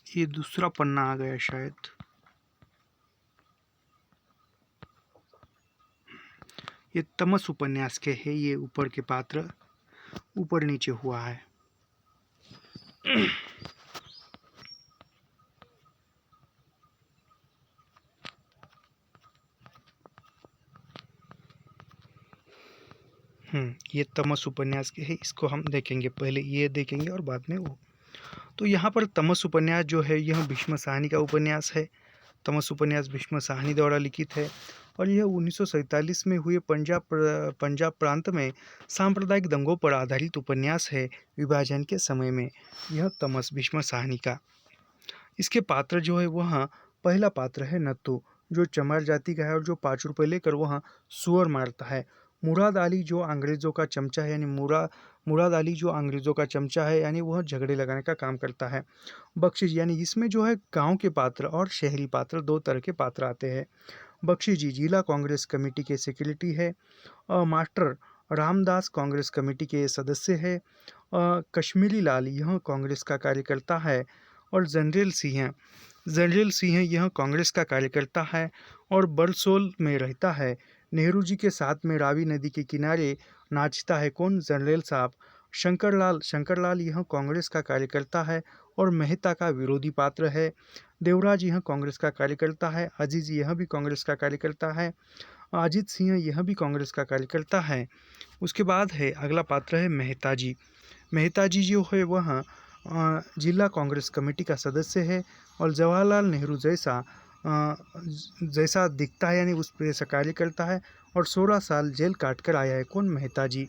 Speaker 1: ये दूसरा पन्ना आ गया शायद। ये तमस उपन्यास के है, ये ऊपर के पात्र ऊपर नीचे हुआ है। ये तमस उपन्यास के है, इसको हम देखेंगे, पहले ये देखेंगे और बाद में वो। तो यहाँ पर तमस उपन्यास जो है यह भीष्म साहनी का उपन्यास है। तमस उपन्यास भीष्म साहनी द्वारा लिखित है और यह 1947 में हुए पंजाब प्रांत में सांप्रदायिक दंगों पर आधारित उपन्यास है। विभाजन के समय में यह तमस भीष्म साहनी का। इसके पात्र जो है वह पहला पात्र है नत्थू, जो चमार जाति का है और जो 5 रुपये लेकर वह सुअर मारता है। मुराद अली जो अंग्रेज़ों का चमचा है, यानी मुराद अली जो अंग्रेज़ों का चमचा है, यानी वह झगड़े लगाने का काम करता है। बख्शी यानी इसमें जो है गांव के पात्र और शहरी पात्र, दो तरह के पात्र आते हैं। बख्शी जी जिला कांग्रेस कमेटी के सेक्रेटरी है। मास्टर रामदास कांग्रेस कमेटी के सदस्य है। कश्मीरी लाल यह कांग्रेस का कार्यकर्ता है। और जनरल सिंह यह कांग्रेस का कार्यकर्ता है और बरसोल में रहता है। नेहरू जी के साथ में रावी नदी के किनारे नाचता है कौन, जनरल साहब। शंकरलाल यह कांग्रेस का कार्यकर्ता है और मेहता का विरोधी पात्र है। देवराज यह कांग्रेस का कार्यकर्ता है। अजीज यह भी कांग्रेस का कार्यकर्ता है। अजीत सिंह यह भी कांग्रेस का कार्यकर्ता है। उसके बाद है अगला पात्र है मेहता जी जो है वह जिला कांग्रेस कमेटी का सदस्य है और जवाहरलाल नेहरू जैसा दिखता है, यानी उस पर ऐसा कार्य करता है और 16 साल जेल काट कर आया है कौन, मेहता जी।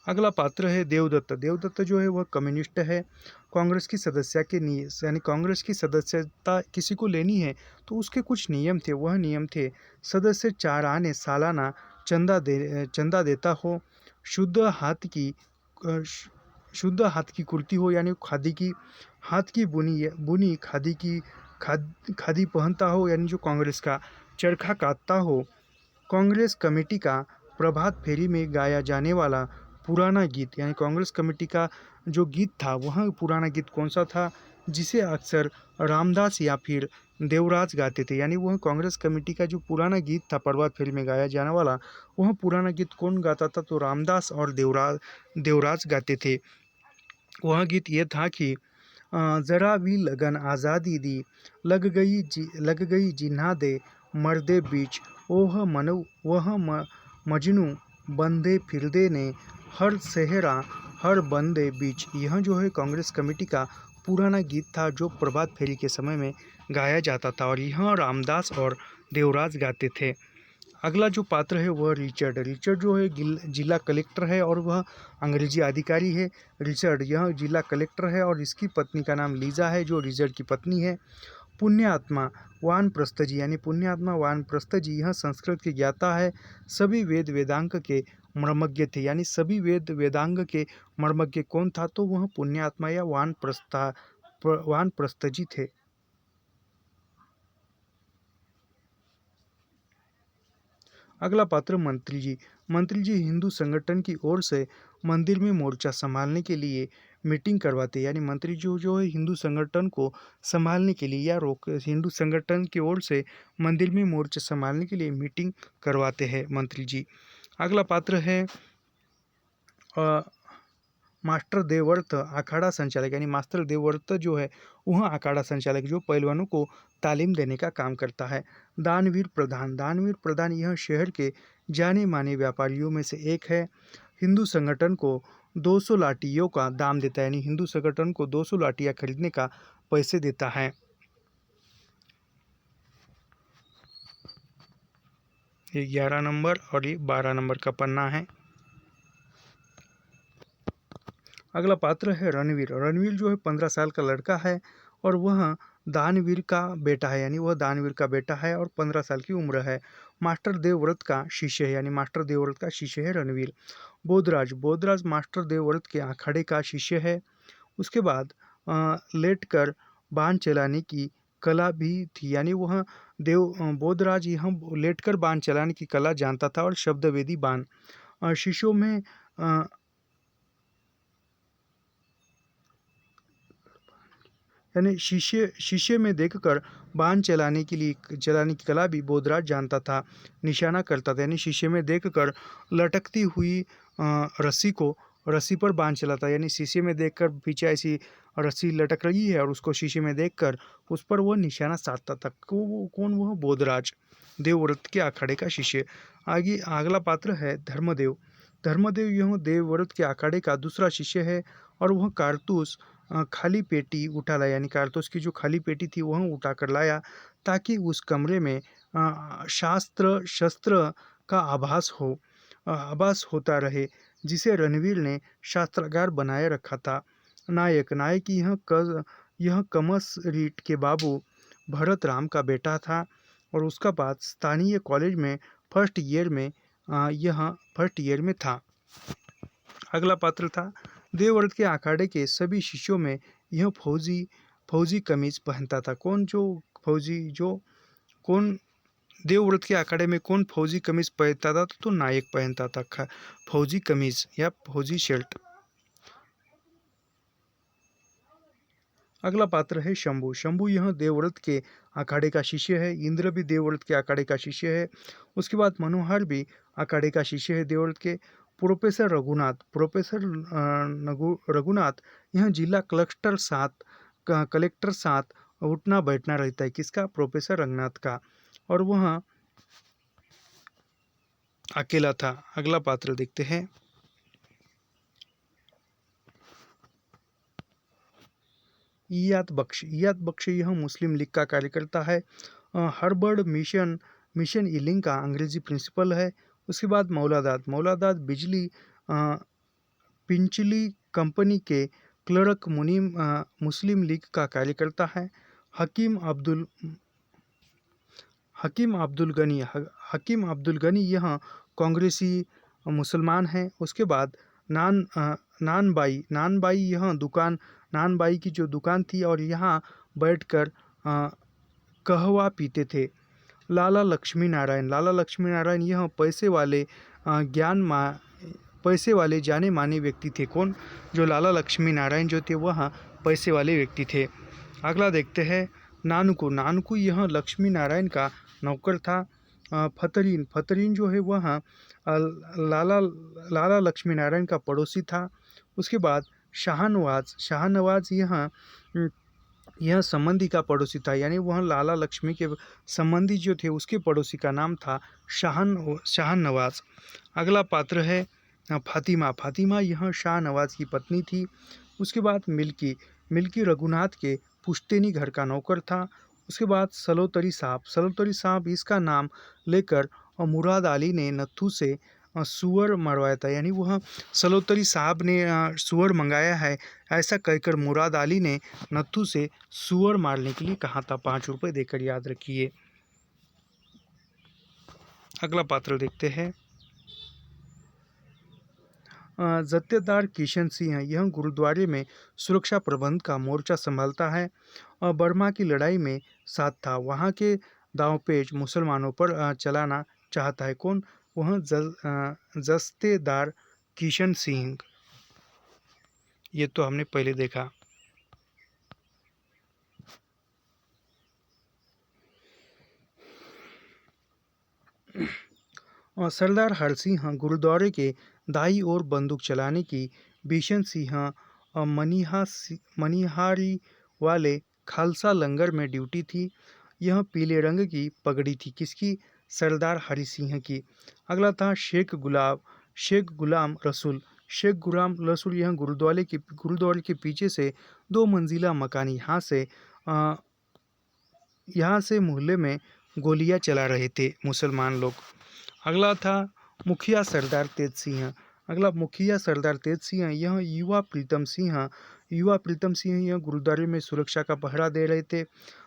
Speaker 1: अगला पात्र है देवदत्त जो है वह कम्युनिस्ट है। कांग्रेस की सदस्यता के यानी कांग्रेस की सदस्यता किसी को लेनी है तो उसके कुछ नियम थे। वह नियम थे सदस्य 4 आने सालाना चंदा देता हो, शुद्ध हाथ की कुर्ती हो, यानी खादी की हाथ की बुनी खादी पहनता हो, यानी जो कांग्रेस का चरखा काटता हो। कांग्रेस कमेटी का प्रभात फेरी में गाया जाने वाला पुराना गीत, यानी कांग्रेस कमेटी का जो गीत था वह पुराना गीत कौन सा था, जिसे अक्सर रामदास या फिर देवराज गाते थे। यानी वह कांग्रेस कमेटी का जो पुराना गीत था प्रभात फेरी में गाया जाने वाला, वह पुराना गीत कौन गाता था, तो रामदास और देवराज गाते थे। वह गीत ये था कि जरा भी लगन आज़ादी दी, लग गई जिन्हा दे मर्दे बीच, वह मजनू बंदे फिरदे ने हर सेहरा हर बंदे बीच। यह जो है कांग्रेस कमेटी का पुराना गीत था जो प्रभात फेरी के समय में गाया जाता था और यह रामदास और देवराज गाते थे। अगला जो पात्र है वह रिचर्ड जो है जिला कलेक्टर है और वह अंग्रेजी अधिकारी है। रिचर्ड यह जिला कलेक्टर है और इसकी पत्नी का नाम लीजा है जो रिचर्ड की पत्नी है। पुण्यात्मा वानप्रस्थ जी, यानी पुण्यात्मा वानप्रस्थ जी यह संस्कृत के ज्ञाता है। सभी वेद वेदांग के मर्मज्ञ थे, यानी सभी वेद वेदांग के मर्मज्ञ कौन था, तो वह पुण्यात्मा या वानप्रस्थ जी थे। अगला पात्र मंत्री जी हिंदू संगठन की ओर से मंदिर में मोर्चा संभालने के लिए मीटिंग करवाते, यानी मंत्री जो है हिंदू संगठन को संभालने के लिए या हिंदू संगठन की ओर से मंदिर में मोर्चा संभालने के लिए मीटिंग करवाते हैं मंत्री जी। अगला पात्र है मास्टर देवव्रत अखाड़ा संचालक, यानी मास्टर देवव्रत जो है वह अखाड़ा संचालक जो पहलवानों को तालीम देने का काम करता है। दानवीर प्रधान यह शहर के जाने माने व्यापारियों में से एक है। हिंदू संगठन को 200 लाठियों का दाम देता है, यानी हिंदू संगठन को 200 लाठियाँ खरीदने का पैसे देता है। ये 11 नंबर और ये 12 नंबर का पन्ना है। अगला पात्र है रणवीर। रणवीर जो है 15 साल का लड़का है और वह दानवीर का बेटा है, यानी वह दानवीर का बेटा है और 15 साल की उम्र है। मास्टर देवव्रत का शिष्य है, यानी मास्टर देवव्रत का शिष्य है रणवीर। बोधराज मास्टर देवव्रत के अखाड़े का शिष्य है। उसके बाद लेटकर बाण चलाने की कला भी थी, यानी वह बोधराज यह लेटकर बाण चलाने की कला जानता था और शब्दवेदी बाण शिष्यों में यानी शीशे में देखकर बाण चलाने की कला भी बोधराज जानता था, निशाना करता था, यानी शीशे में देखकर लटकती हुई रस्सी पर बाण चलाता, यानी शीशे में देखकर पीछे ऐसी रस्सी लटक रही है और उसको शीशे में देखकर उस पर वह निशाना साधता था। कौन? वह बोधराज, देवव्रत के अखाड़े का शिष्य। आगे अगला पात्र है धर्मदेव यह देवव्रत के अखाड़े का दूसरा शिष्य है और वह कारतूस खाली पेटी उठा लाया, यानी कारतूस की जो खाली पेटी थी वह उठा कर लाया ताकि उस कमरे में शस्त्र का आभास होता रहे, जिसे रणवीर ने शास्त्रागार बनाए रखा था। नायक यह कमस रीट के बाबू भरत राम का बेटा था और उसका बाद स्थानीय कॉलेज में फर्स्ट ईयर में था। अगला पात्र था देवव्रत के अखाड़े के सभी शिष्यों में यह फौजी कमीज पहनता था। कौन देवव्रत के अखाड़े में कौन फौजी कमीज पहनता था? तो नायक पहनता था फौजी कमीज या फौजी शर्ट। अगला पात्र है शंभू यह देवव्रत के अखाड़े का शिष्य है। इंद्र भी देवव्रत के अखाड़े का शिष्य है। उसके बाद मनोहर भी अखाड़े का शिष्य है देवव्रत के। प्रोफेसर रघुनाथ यह जिला कलेक्टर साथ उठना बैठना रहता है। किसका? प्रोफेसर रघुनाथ का, और वह अकेला था। अगला पात्र देखते हैं। इयाद बख्श यह मुस्लिम लीग का कार्यकर्ता है। हर्बर्ड मिशन इलिंग का अंग्रेजी प्रिंसिपल है। उसके बाद मौलादाद बिजली पिंचली कंपनी के क्लर्क मुस्लिम लीग का कार्यकर्ता है। हकीम अब्दुल गनी यह कांग्रेसी मुसलमान है। उसके बाद नानबाई यह नानबाई की जो दुकान थी और यहाँ बैठकर कहवा पीते थे। लाला लक्ष्मी नारायण यह पैसे वाले जाने माने व्यक्ति थे। कौन? जो लाला लक्ष्मी नारायण जो थे वह पैसे वाले व्यक्ति थे। अगला देखते हैं नानकू यह लक्ष्मी नारायण का नौकर था। फतरीन जो है वह लाला लक्ष्मी नारायण का पड़ोसी था। उसके बाद शाहनवाज यह संबंधी का पड़ोसी था, यानी वह लाला लक्ष्मी के संबंधी जो थे उसके पड़ोसी का नाम था शाहनवाज। अगला पात्र है फातिमा यह शाहनवाज की पत्नी थी। उसके बाद मिल्की रघुनाथ के पुश्तैनी घर का नौकर था। उसके बाद सलोतरी साहब इसका नाम लेकर मुराद अली ने नत्थू से सुअर मरवाया था, यानी वह सलोतरी साहब ने सुअर मंगाया है ऐसा कहकर मुराद अली ने नत्थू से सुअर मारने के लिए कहा था। 5 रुपये देकर, याद रखिए। अगला पात्र देखते हैं। जत्थेदार किशन सिंह यह गुरुद्वारे में सुरक्षा प्रबंध का मोर्चा संभालता है। बर्मा की लड़ाई में साथ था। वहाँ के दांवपेच मुसलमानों पर चलाना चाहता है। कौन? वह जत्थेदार किशन सिंह। ये तो हमने पहले देखा। सरदार हरसिंह गुरुद्वारे के दाई और बंदूक चलाने की बिशन सिंह मनिहारी वाले खालसा लंगर में ड्यूटी थी। यह पीले रंग की पगड़ी थी, किसकी? सरदार हरि सिंह की। अगला था शेख गुलाम रसूल। शेख गुलाम रसूल यह गुरुद्वारे के पीछे से 2 मंजिला मकान, यहाँ से मोहल्ले में गोलियां चला रहे थे मुसलमान लोग। अगला था मुखिया सरदार तेज सिंह। मुखिया सरदार तेज सिंह यह युवा प्रीतम सिंह यह गुरुद्वारे में सुरक्षा का पहरा दे रहे थे।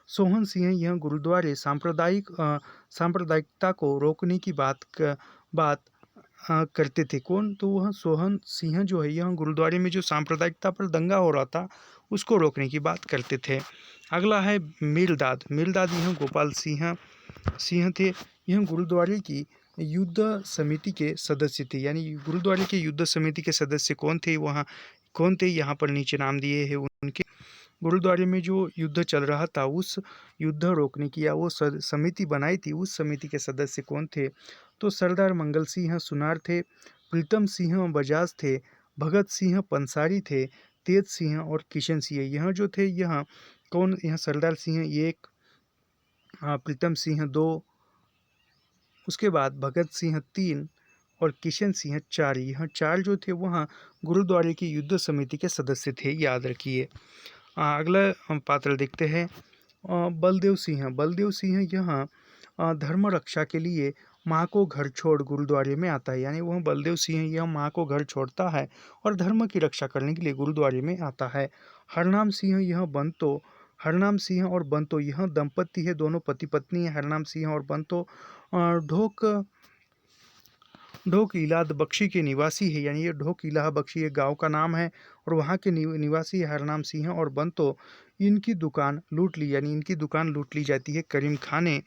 Speaker 1: सोहन सिंह यह गुरुद्वारे सांप्रदायिकता को रोकने की बात करते थे। कौन? तो वह सोहन सिंह जो है यह गुरुद्वारे में जो सांप्रदायिकता पर दंगा हो रहा था उसको रोकने की बात करते थे। अगला है मीरदाद। यह गोपाल सिंह थे। यह गुरुद्वारे की युद्ध समिति के सदस्य थे, यानी गुरुद्वारे के युद्ध समिति के सदस्य कौन थे यहाँ पर नीचे नाम दिए हैं उनके। गुरुद्वारे में जो युद्ध चल रहा था उस युद्ध रोकने की या वो समिति बनाई थी, उस समिति के सदस्य कौन थे? तो सरदार मंगल सिंह सुनार थे, प्रीतम सिंह बजाज थे, भगत सिंह पंसारी थे, तेज सिंह और किशन सिंह। यह जो थे यह कौन? यह सरदार सिंह 1, प्रीतम सिंह 2, उसके बाद भगत सिंह 3 और किशन सिंह 4। यह 4 जो थे वहाँ गुरुद्वारे की युद्ध समिति के सदस्य थे, याद रखिए। अगला हम पात्र देखते हैं बलदेव सिंह यह धर्म रक्षा के लिए माँ को घर छोड़ गुरुद्वारे में आता है, यानी वह बलदेव सिंह यह माँ को घर छोड़ता है और धर्म की रक्षा करने के लिए गुरुद्वारे में आता है। हरनाम सिंह और बंतो यह दंपति है, दोनों पति पत्नी है, हरनाम सिंह और बंतो। ढोक इलाद बख्शी के निवासी है, यानी ये ढोक इलाहा बख्शी एक गांव का नाम है और वहाँ के निवासी हरनाम सिंह और बंतो। इनकी दुकान लूट ली जाती है। करीम खान ने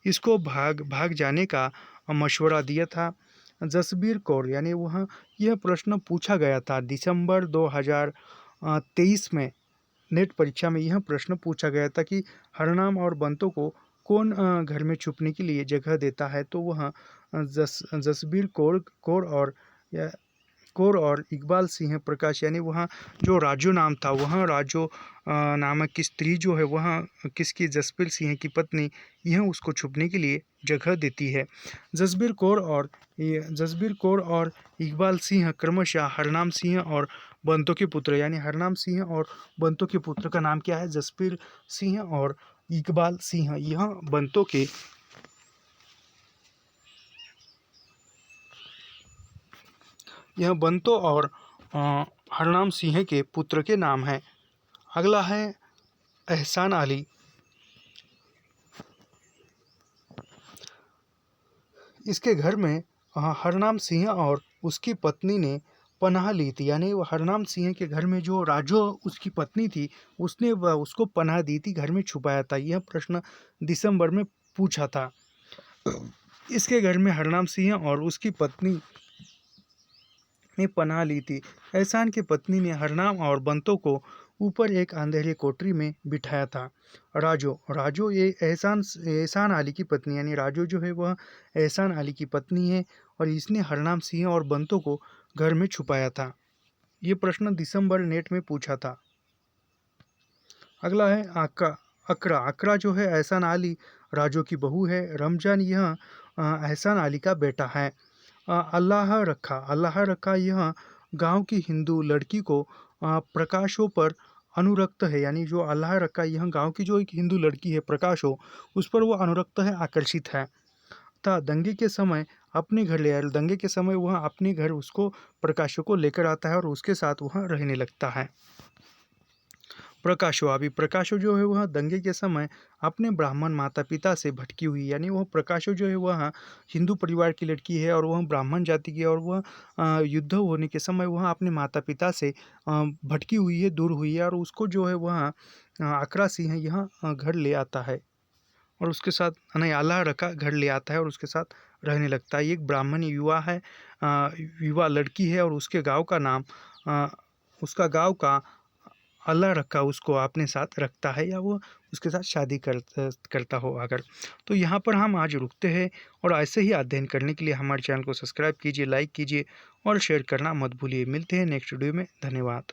Speaker 1: इसको भाग जाने का मशवरा दिया था। जसबीर कौर, यानी वहाँ यह प्रश्न पूछा गया था दिसंबर 2023 में नेट परीक्षा में यह प्रश्न पूछा गया था कि हरनाम और बंतो को कौन घर में छुपने के लिए जगह देता है? तो वह जसबीर कौर और इकबाल सिंह प्रकाश, यानी वहाँ जो राजू नाम था, वह राजू नामक की स्त्री जो है वह किसकी? जसबीर सिंह की पत्नी, यह उसको छुपने के लिए जगह देती है। जसबीर कौर और इकबाल सिंह क्रमशः हरनाम सिंह और बंतो के पुत्र, यानी हरनाम सिंह और बंतो के पुत्र का नाम क्या है? जसबीर सिंह और इकबाल सिंह। यह बंतो और हरनाम सिंह के पुत्र के नाम हैं। अगला है एहसान अली। इसके घर में हरनाम सिंह और उसकी पत्नी ने पनाह ली थी, यानी वो हरनाम सिंह के घर में जो राजू उसकी पत्नी थी उसने उसको पनाह दी थी, घर में छुपाया था। यह प्रश्न दिसंबर में पूछा था। इसके घर में हरनाम सिंह और उसकी पत्नी ने पनाह ली थी। एहसान की पत्नी ने हरनाम और बंतो को ऊपर एक अंधेरे कोठरी में बिठाया था। राजो ये एहसान अली की पत्नी, यानी राजो जो है वह एहसान अली की पत्नी है और इसने हरनाम सिंह और बंतो को घर में छुपाया था। ये प्रश्न दिसंबर नेट में पूछा था। अगला है अकरा जो है एहसान अली राजो की बहू है। रमजान यह एहसान अली का बेटा है। अल्लाह रखा यह गांव की हिंदू लड़की को प्रकाशों पर अनुरक्त है, यानी जो अल्लाह रखा यह गांव की जो एक हिंदू लड़की है प्रकाशों, उस पर वो अनुरक्त है, आकर्षित है। था दंगे के समय वह अपने घर उसको प्रकाशों को लेकर आता है और उसके साथ वह रहने लगता है। प्रकाशो जो है वह दंगे के समय अपने ब्राह्मण माता पिता से भटकी हुई, यानी वह प्रकाशो जो है वह हिंदू परिवार की लड़की है और वह ब्राह्मण जाति की, और वह युद्ध होने के समय वह अपने माता पिता से भटकी हुई है, दूर हुई है, और उसको जो है वह अकरा सिंह यहाँ घर ले आता है और उसके साथ अल्लाह रखा घर ले आता है और उसके साथ रहने लगता है। एक ब्राह्मण युवा लड़की है और उसके गाँव का नाम उसका गाँव का अल्लाह रखा उसको अपने साथ रखता है या वो उसके साथ शादी करता हो अगर। तो यहाँ पर हम आज रुकते हैं और ऐसे ही अध्ययन करने के लिए हमारे चैनल को सब्सक्राइब कीजिए, लाइक कीजिए और शेयर करना मत भूलिए। मिलते हैं नेक्स्ट वीडियो में। धन्यवाद।